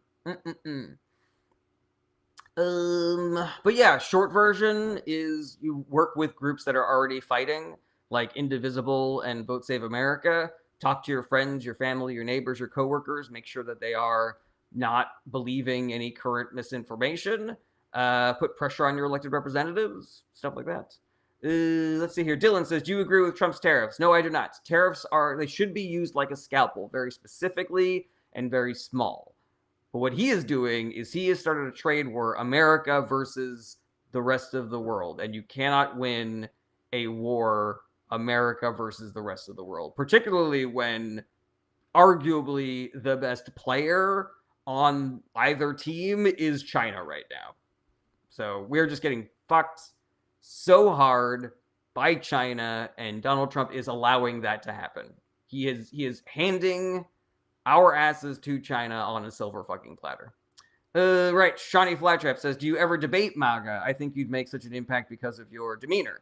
But yeah, short version is you work with groups that are already fighting, like Indivisible and Vote Save America. Talk to your friends, your family, your neighbors, your coworkers. Make sure that they are not believing any current misinformation. Put pressure on your elected representatives, stuff like that. Let's see here. Dylan says, do you agree with Trump's tariffs? No, I do not. Tariffs they should be used like a scalpel, very specifically and very small. But what he is doing is he has started a trade war, America versus the rest of the world. And you cannot win a war, America versus the rest of the world, particularly when arguably the best player on either team is China right now. So we're just getting fucked so hard by China, and Donald Trump is allowing that to happen. He is handing our asses to China on a silver fucking platter. Right, Shawnee Flytrap says, do you ever debate MAGA? I think you'd make such an impact because of your demeanor.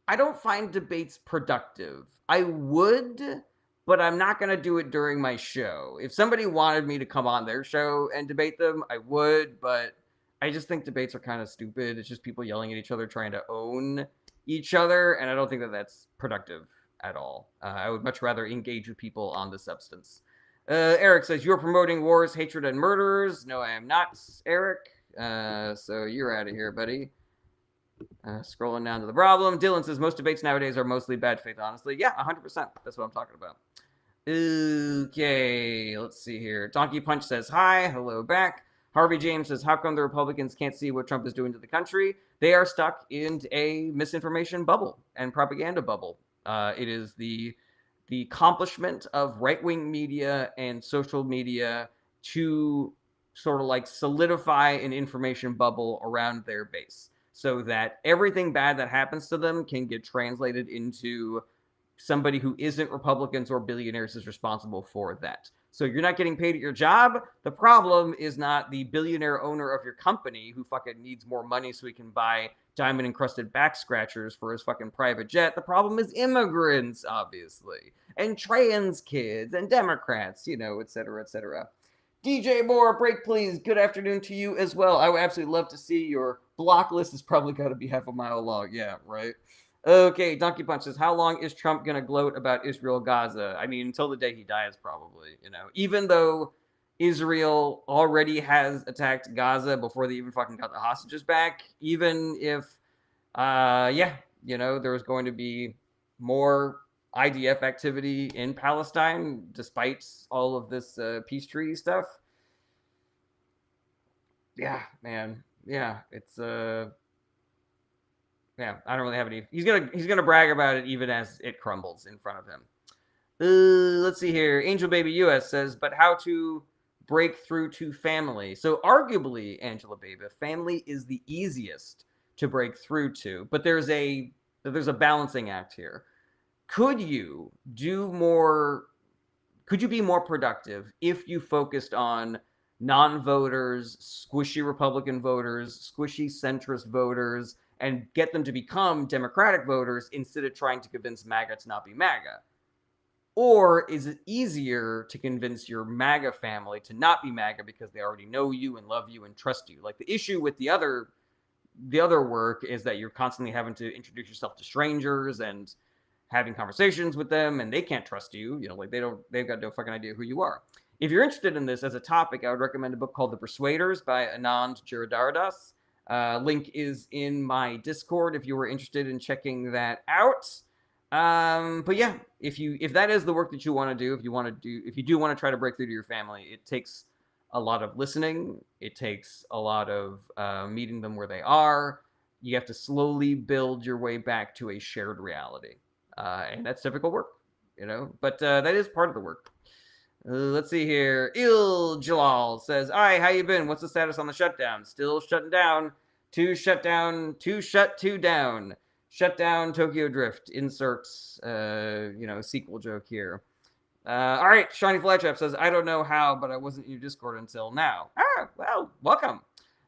I don't find debates productive. I would, but I'm not going to do it during my show. If somebody wanted me to come on their show and debate them, I would, but I just think debates are kind of stupid. It's just people yelling at each other, trying to own each other, and I don't think that that's productive at all. I would much rather engage with people on the substance. Eric says, you're promoting wars, hatred, and murderers. No, I am not, Eric. So you're out of here, buddy. Scrolling down to the problem. Dylan says, most debates nowadays are mostly bad faith, honestly. Yeah, 100%. That's what I'm talking about. Okay, let's see here. Donkey Punch says, hi, hello back. Harvey James says, how come the Republicans can't see what Trump is doing to the country? They are stuck in a misinformation bubble and propaganda bubble. It is the accomplishment of right-wing media and social media to sort of like solidify an information bubble around their base so that everything bad that happens to them can get translated into somebody who isn't Republicans or billionaires is responsible for that. So you're not getting paid at your job. The problem is not the billionaire owner of your company who fucking needs more money so he can buy diamond-encrusted back scratchers for his fucking private jet. The problem is immigrants, obviously, and trans kids, and Democrats, et cetera, et cetera. DJ Moore, break please. Good afternoon to you as well. I would absolutely love to see your block list. Is probably got to be half a mile long. Yeah, right. Okay, Donkey Punch says, how long is Trump going to gloat about Israel, Gaza? I mean, until the day he dies, probably, Even though Israel already has attacked Gaza before they even fucking got the hostages back, even if, there was going to be more IDF activity in Palestine, despite all of this peace treaty stuff. Yeah, man. Yeah, it's yeah, I don't really have any. He's gonna brag about it even as it crumbles in front of him. Let's see here. Angel Baby US says, but how to break through to family? So arguably, Angela Baby, family is the easiest to break through to, but there's a balancing act here. Could you be more productive if you focused on non-voters, squishy Republican voters, squishy centrist voters, and get them to become Democratic voters instead of trying to convince MAGA to not be MAGA? Or is it easier to convince your MAGA family to not be MAGA because they already know you and love you and trust you? Like, the issue with the other work is that you're constantly having to introduce yourself to strangers and having conversations with them, and they can't trust you. They've got no fucking idea who you are. If you're interested in this as a topic, I would recommend a book called The Persuaders by Anand Giridharadas. Link is in my Discord if you were interested in checking that out. But yeah, if that is the work that you want to do, if you do want to try to break through to your family, it takes a lot of listening. It takes a lot of meeting them where they are. You have to slowly build your way back to a shared reality. And that's difficult work, but that is part of the work. Let's see here. Il Jalal says, hi, how you been? What's the status on the shutdown? Still shutting down. Two shut down. Shut down Tokyo Drift. Inserts, sequel joke here. All right, Shiny Flytrap says, I don't know how, but I wasn't in your Discord until now. Ah, well, welcome.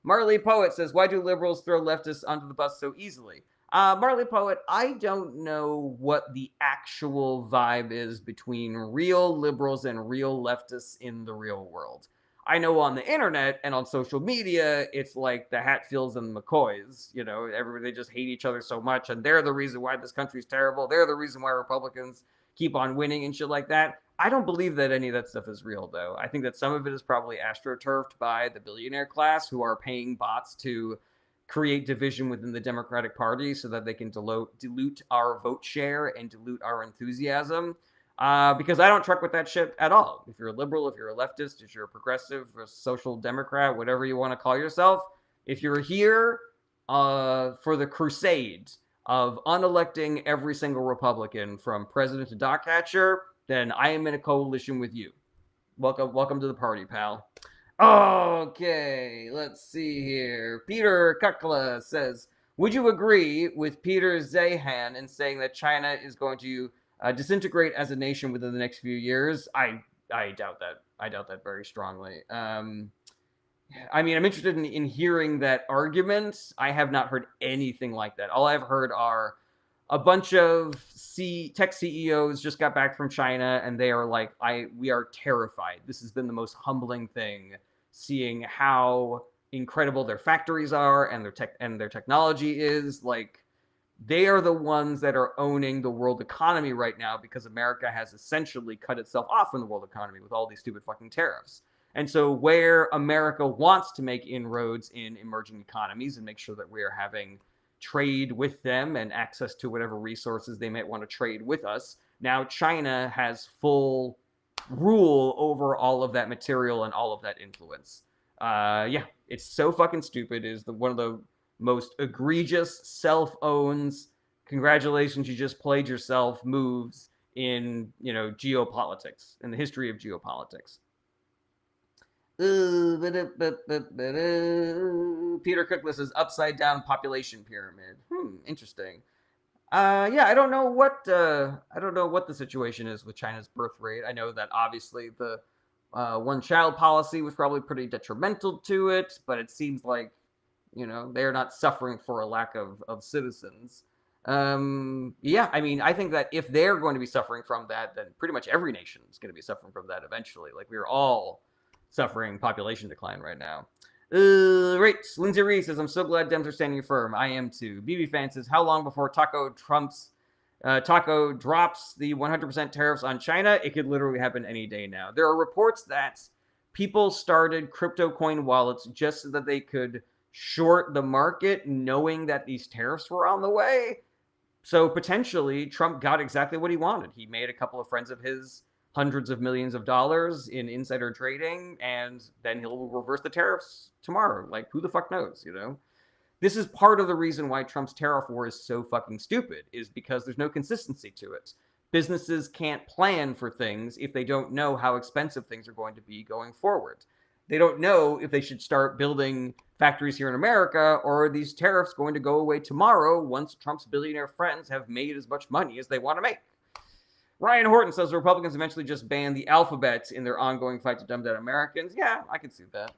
Marley Poet says, why do liberals throw leftists under the bus so easily? Marley Poet, I don't know what the actual vibe is between real liberals and real leftists in the real world. I know on the internet and on social media, it's like the Hatfields and the McCoys. Everybody, they just hate each other so much, and they're the reason why this country's terrible. They're the reason why Republicans keep on winning and shit like that. I don't believe that any of that stuff is real, though. I think that some of it is probably astroturfed by the billionaire class who are paying bots to create division within the Democratic Party so that they can dilute our vote share and dilute our enthusiasm. Because I don't truck with that shit at all. If you're a liberal, if you're a leftist, if you're a progressive, a social democrat, whatever you want to call yourself, if you're here for the crusade of unelecting every single Republican from president to dog catcher, then I am in a coalition with you. Welcome to the party, pal. Okay, let's see here. Peter Kukla says, would you agree with Peter Zahan in saying that China is going to disintegrate as a nation within the next few years? I doubt that. I doubt that very strongly. I mean, I'm interested in hearing that argument. I have not heard anything like that. All I've heard are a bunch of tech CEOs just got back from China, and they are like, we are terrified. This has been the most humbling thing, seeing how incredible their factories are and their technology is. Like, they are the ones that are owning the world economy right now because America has essentially cut itself off from the world economy with all these stupid fucking tariffs. And so where America wants to make inroads in emerging economies and make sure that we are having trade with them and access to whatever resources they might want to trade with us, now China has full rule over all of that material and all of that influence. Yeah, it's so fucking stupid. It is one of the most egregious self-owns, congratulations, you just played yourself moves in, geopolitics, in the history of geopolitics. Peter Cookless says upside down population pyramid. Interesting. Yeah, I don't know what the situation is with China's birth rate. I know that obviously the one-child policy was probably pretty detrimental to it, but it seems like they're not suffering for a lack of citizens. Yeah, I mean, I think that if they're going to be suffering from that, then pretty much every nation is going to be suffering from that eventually. Like, we're all suffering population decline right now. Right. Lindsay Reese says, I'm so glad Dems are standing firm. I am too. BB Fan says, how long before Taco drops the 100% tariffs on China? It could literally happen any day now. There are reports that people started crypto coin wallets just so that they could short the market, knowing that these tariffs were on the way. So potentially Trump got exactly what he wanted. He made a couple of friends of his hundreds of millions of dollars in insider trading, and then he'll reverse the tariffs tomorrow. Like, who the fuck knows, This is part of the reason why Trump's tariff war is so fucking stupid, is because there's no consistency to it. Businesses can't plan for things if they don't know how expensive things are going to be going forward. They don't know if they should start building factories here in America, or are these tariffs going to go away tomorrow once Trump's billionaire friends have made as much money as they want to make. Ryan Horton says Republicans eventually just ban the alphabet in their ongoing fight to dumb down Americans. Yeah, I can see that.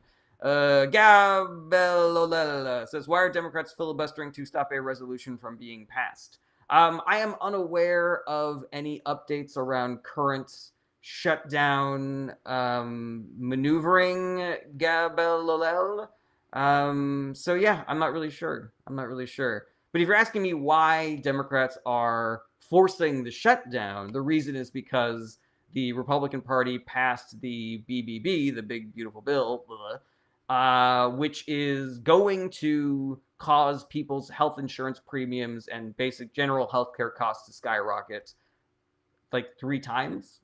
Gabelolela says, why are Democrats filibustering to stop a resolution from being passed? I am unaware of any updates around current shutdown maneuvering, Gabelolel. So yeah, I'm not really sure. But if you're asking me why Democrats are forcing the shutdown, the reason is because the Republican Party passed the BBB, the Big Beautiful Bill, which is going to cause people's health insurance premiums and basic general healthcare costs to skyrocket like 3 times.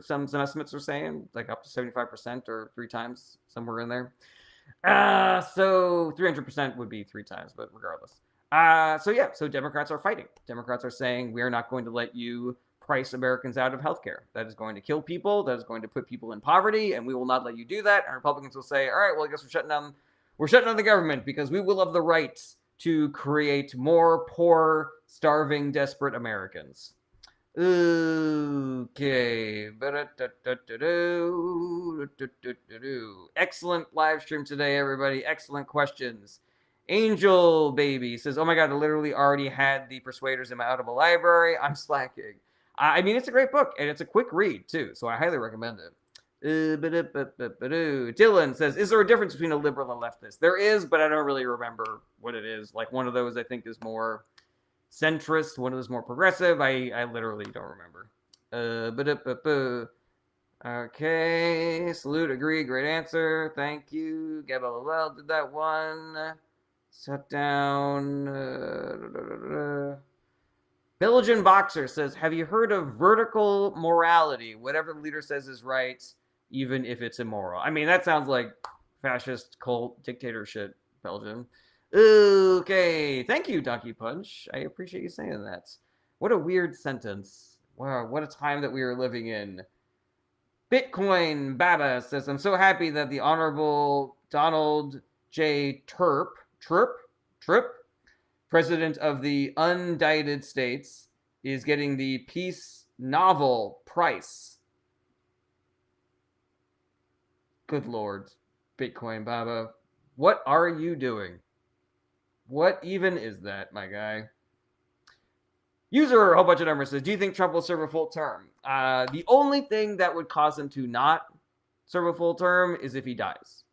Some estimates are saying like up to 75% or 3 times, somewhere in there. So 300% would be 3 times, but regardless. So Democrats are fighting. Democrats are saying we are not going to let you price Americans out of healthcare. That is going to kill people. That is going to put people in poverty, and we will not let you do that. And Republicans will say, all right, well, I guess we're shutting down the government because we will have the right to create more poor, starving, desperate Americans. Okay. Excellent live stream today, everybody. Excellent questions. Angel Baby says, oh my god, I literally already had The Persuaders in my Audible library. I'm slacking. I mean, it's a great book, and it's a quick read, too, so I highly recommend it. Dylan says, is there a difference between a liberal and leftist? There is, but I don't really remember what it is. Like, one of those, I think, is more centrist, one of those more progressive. I literally don't remember. Okay, salute, agree, great answer, thank you. Gabriel did that one. Shut down. Belgian Boxer says, have you heard of vertical morality? Whatever the leader says is right, even if it's immoral. I mean, that sounds like fascist cult dictator shit, Belgium. Okay, thank you, Donkey Punch. I appreciate you saying that. What a weird sentence. Wow, what a time that we are living in. Bitcoin Baba says, I'm so happy that the Honorable Donald J. Trip, President of the United States, is getting the Peace Novel Prize. Good Lord, Bitcoin Baba. What are you doing? What even is that, my guy? User, a whole bunch of numbers, says, do you think Trump will serve a full term? The only thing that would cause him to not serve a full term is if he dies.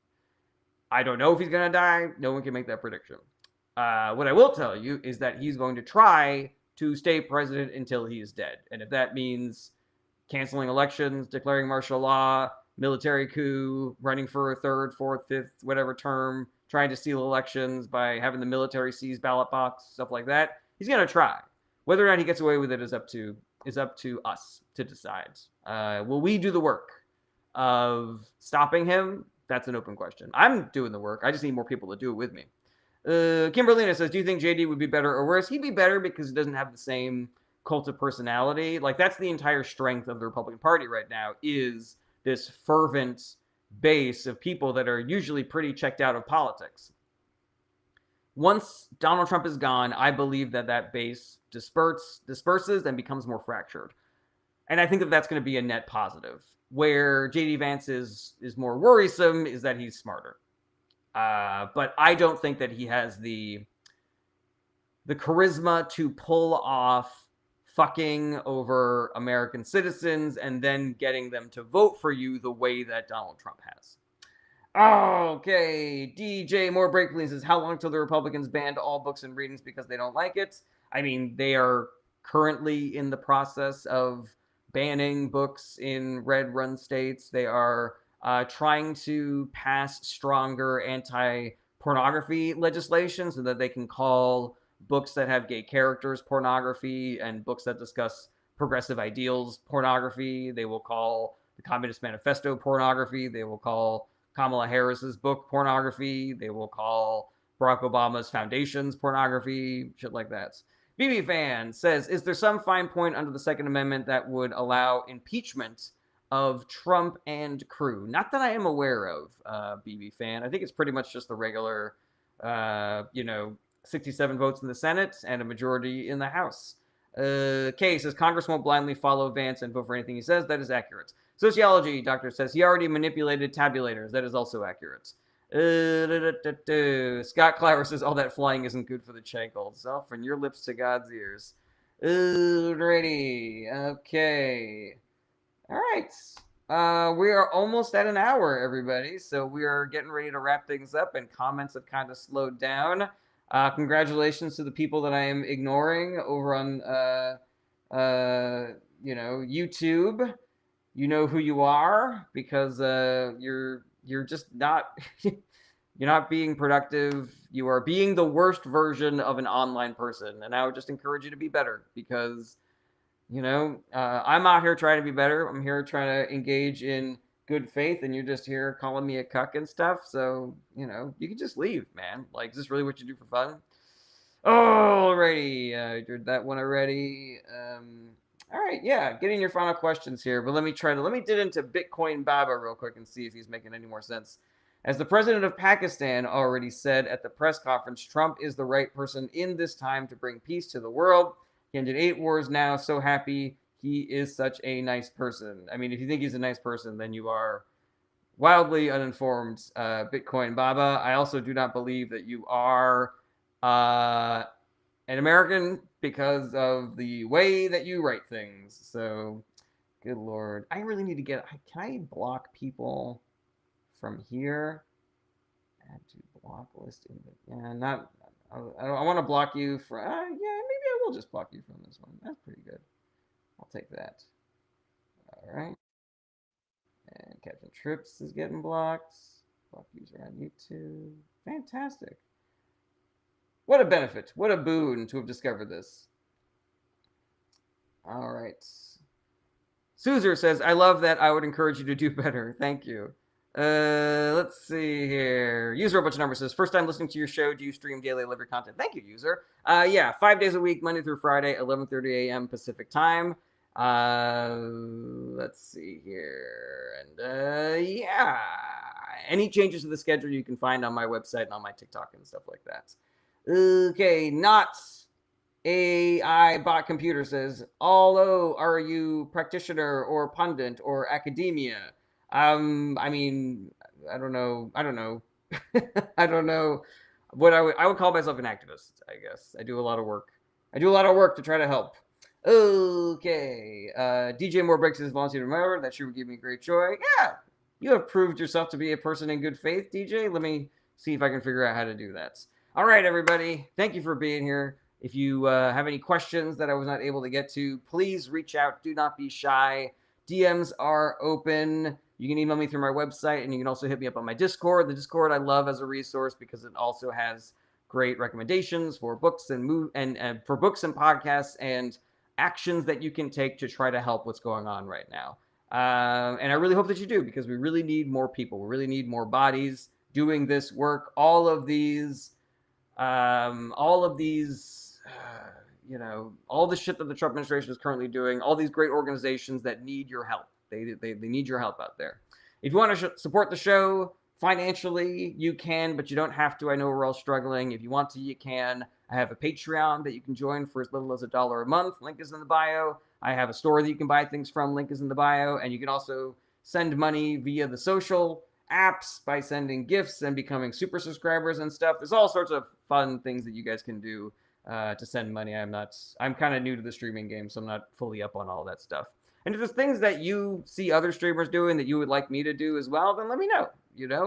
I don't know if he's going to die. No one can make that prediction. What I will tell you is that he's going to try to stay president until he is dead. And if that means canceling elections, declaring martial law, military coup, running for a third, fourth, fifth, whatever term, trying to steal elections by having the military seize ballot box, stuff like that, he's going to try. Whether or not he gets away with it is up to us to decide. Will we do the work of stopping him? That's an open question. I'm doing the work. I just need more people to do it with me. Kimberlina says, do you think JD would be better or worse? He'd be better because he doesn't have the same cult of personality. Like, that's the entire strength of the Republican Party right now, is this fervent base of people that are usually pretty checked out of politics. Once Donald Trump is gone, I believe that base disperses and becomes more fractured. And I think that that's going to be a net positive. Where JD Vance is more worrisome is that he's smarter. But I don't think that he has the charisma to pull off fucking over American citizens and then getting them to vote for you the way that Donald Trump has. Okay, DJ More Breakpoint says, how long till the Republicans banned all books and readings because they don't like it? I mean, they are currently in the process of banning books in red run states. They are trying to pass stronger anti-pornography legislation so that they can call books that have gay characters pornography and books that discuss progressive ideals pornography. They will call the Communist Manifesto pornography. They will call Kamala Harris's book pornography. They will call Barack Obama's foundations pornography, shit like that. BB Fan says, is there some fine point under the Second Amendment that would allow impeachment of Trump and crew? Not that I am aware of, BB Fan. I think it's pretty much just the regular, 67 votes in the Senate and a majority in the House. Kay says, Congress won't blindly follow Vance and vote for anything he says. That is accurate. Sociology doctor says, he already manipulated tabulators. That is also accurate. Scott Clower says, all that flying isn't good for the chankles. Oh, from your lips to God's ears. Ready. Okay. All right. We are almost at an hour, everybody. So we are getting ready to wrap things up, and comments have kind of slowed down. Congratulations to the people that I am ignoring over on, YouTube. You know who you are, because you're just not you're not being productive. You are being the worst version of an online person, and I would just encourage you to be better, because I'm out here trying to be better. I'm here trying to engage in good faith, and you're just here calling me a cuck and stuff. So you can just leave, man. Like, is this really what you do for fun? Alrighty, I did that one already. All right, yeah, getting your final questions here, but let me dig into Bitcoin Baba real quick and see if he's making any more sense. As the president of Pakistan already said at the press conference, Trump is the right person in this time to bring peace to the world. He ended 8 wars now, so happy. He is such a nice person. I mean, if you think he's a nice person, then you are wildly uninformed, Bitcoin Baba. I also do not believe that you are an American because of the way that you write things. So, good Lord. I really need to get... Can I block people from here? Add to block list. Yeah, not... I want to block you for... yeah, maybe I will just block you from this one. That's pretty good. I'll take that. All right. And Captain Trips is getting blocked. Block user on YouTube. Fantastic. What a benefit. What a boon to have discovered this. All right. Suzer says, I love that. I would encourage you to do better. Thank you. Let's see here. User a bunch of numbers says, first time listening to your show. Do you stream daily? I love your content. Thank you, user. Yeah, 5 days a week, Monday through Friday, 11:30 a.m. Pacific time. Let's see here. And yeah, any changes to the schedule you can find on my website and on my TikTok and stuff like that. Okay, not AI bot computer says, although are you practitioner or pundit or academia? I mean, I don't know. I don't know. I don't know what I would call myself an activist, I guess. I do a lot of work. I do a lot of work to try to help. Okay. DJ More Breaks is volunteer member. That sure would give me great joy. Yeah. You have proved yourself to be a person in good faith, DJ. Let me see if I can figure out how to do that. All right, everybody. Thank you for being here. If you have any questions that I was not able to get to, please reach out. Do not be shy. DMs are open. You can email me through my website, and you can also hit me up on my Discord. The Discord I love as a resource because it also has great recommendations for books and for books and podcasts and actions that you can take to try to help what's going on right now. And I really hope that you do, because we really need more people. We really need more bodies doing this work. All of these all the shit that the Trump administration is currently doing, all these great organizations that need your help. They need your help out there. If you want to support the show financially, you can, but you don't have to. I know we're all struggling. If you want to, you can. I have a Patreon that you can join for as little as $1 a month. Link is in the bio. I have a store that you can buy things from. Link is in the bio. And you can also send money via the social apps by sending gifts and becoming super subscribers and stuff. There's all sorts of fun things that you guys can do to send money. I'm kind of new to the streaming game, so I'm not fully up on all that stuff. And if there's things that you see other streamers doing that you would like me to do as well, then let me know.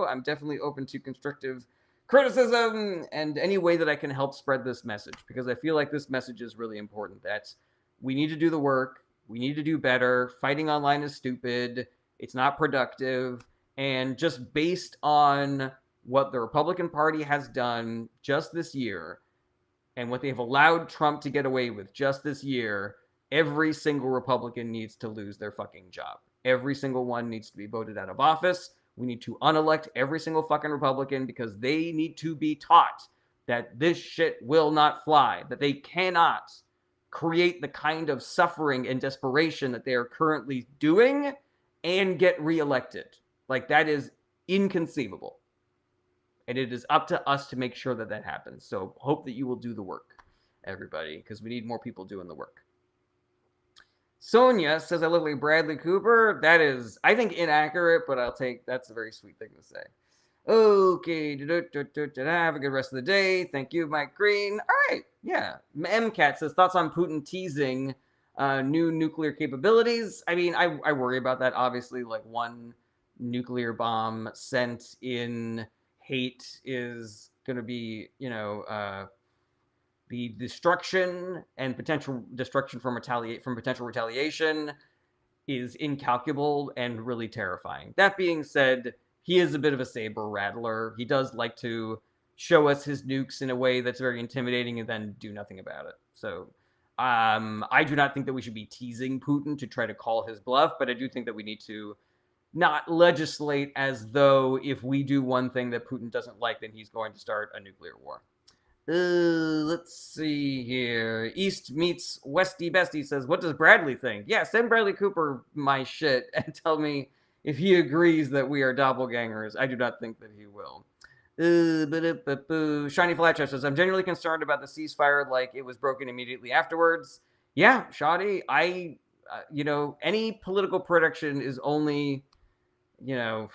I'm definitely open to constructive criticism and any way that I can help spread this message, because I feel like this message is really important, that we need to do the work. We need to do better. Fighting online is stupid. It's not productive. And just based on what the Republican Party has done just this year and what they've allowed Trump to get away with just this year, every single Republican needs to lose their fucking job. Every single one needs to be voted out of office. We need to unelect every single fucking Republican, because they need to be taught that this shit will not fly, that they cannot create the kind of suffering and desperation that they are currently doing and get reelected. Like, that is inconceivable. And it is up to us to make sure that that happens. So hope that you will do the work, everybody, because we need more people doing the work. Sonia says, I look like Bradley Cooper. That is, I think, inaccurate, but that's a very sweet thing to say. Okay. Have a good rest of the day. Thank you, Mike Green. All right. Yeah. MCAT says, thoughts on Putin teasing new nuclear capabilities. I mean, I worry about that. Obviously, like, one nuclear bomb sent in hate is going to be, the destruction and potential destruction from potential retaliation is incalculable and really terrifying. That being said, he is a bit of a saber rattler. He does like to show us his nukes in a way that's very intimidating and then do nothing about it. So I do not think that we should be teasing Putin to try to call his bluff, but I do think that we need to not legislate as though if we do one thing that Putin doesn't like, then he's going to start a nuclear war. Let's see here. East meets Westy Bestie says, what does Bradley think? Yeah, send Bradley Cooper my shit and tell me if he agrees that we are doppelgangers. I do not think that he will. Shiny Flatchef says, I'm genuinely concerned about the ceasefire, like it was broken immediately afterwards. Yeah, Shoddy, any political prediction is only, it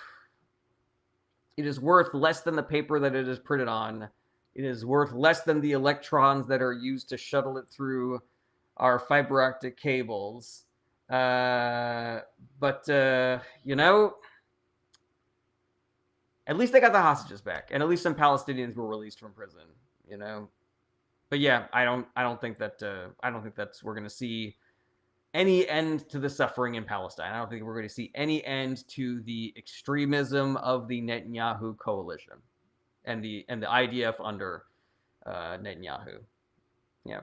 is worth less than the paper that it is printed on. It is worth less than the electrons that are used to shuttle it through our fiber optic cables. At least they got the hostages back, and at least some Palestinians were released from prison. But yeah, I don't think that we're going to see any end to the suffering in Palestine. I don't think we're going to see any end to the extremism of the Netanyahu coalition and the IDF under Netanyahu. Yeah.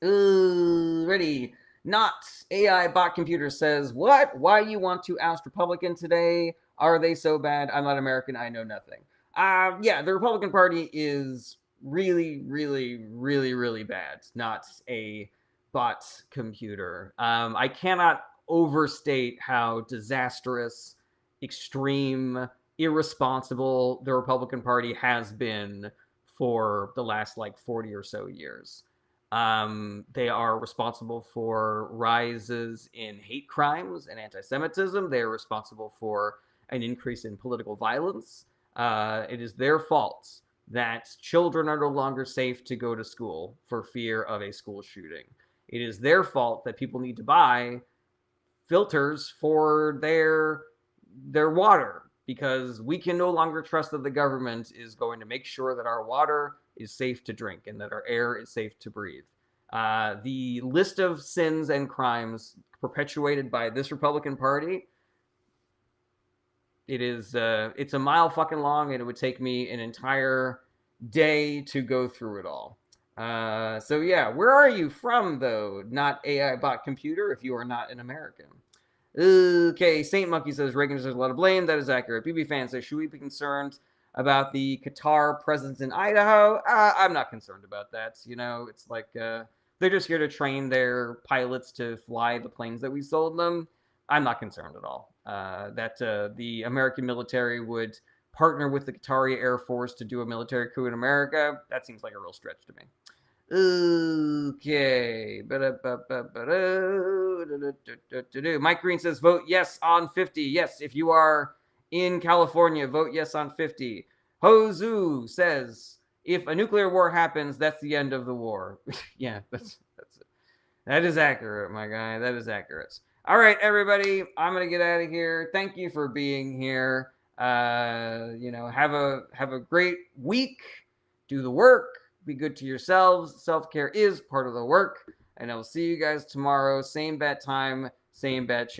Ready. Not AI bot computer says, what? Why you want to oust Republican today? Are they so bad? I'm not American. I know nothing. Yeah, the Republican Party is really, really, really, really bad. Not a bot computer. I cannot overstate how disastrous, extreme, irresponsible the Republican Party has been for the last like 40 or so years. They are responsible for rises in hate crimes and anti-Semitism. They are responsible for an increase in political violence. It is their fault that children are no longer safe to go to school for fear of a school shooting. It is their fault that people need to buy filters for their water because we can no longer trust that the government is going to make sure that our water is safe to drink and that our air is safe to breathe. The list of sins and crimes perpetuated by this Republican Party, it's a mile fucking long, and it would take me an entire day to go through it all. So yeah, where are you from though? Not AI bot computer if you are not an American. Okay, Saint Monkey says Reagan deserves a lot of blame. That is accurate. BB fan says, should we be concerned about the Qatar presence in Idaho? I'm not concerned about that. You know, it's like they're just here to train their pilots to fly the planes that we sold them. I'm not concerned at all. That the American military would partner with the Qatari Air Force to do a military coup in America, that seems like a real stretch to me. Okay. Mike Green says, vote yes on 50. Yes, if you are in California, vote yes on 50. Hozu says, if a nuclear war happens, that's the end of the war. Yeah, that's it. That is accurate, my guy. That is accurate. All right, everybody, I'm gonna get out of here. Thank you for being here. Have a great week. Do the work. Be good to yourselves. Self-care is part of the work. And I will see you guys tomorrow. Same bat time, same bat channel.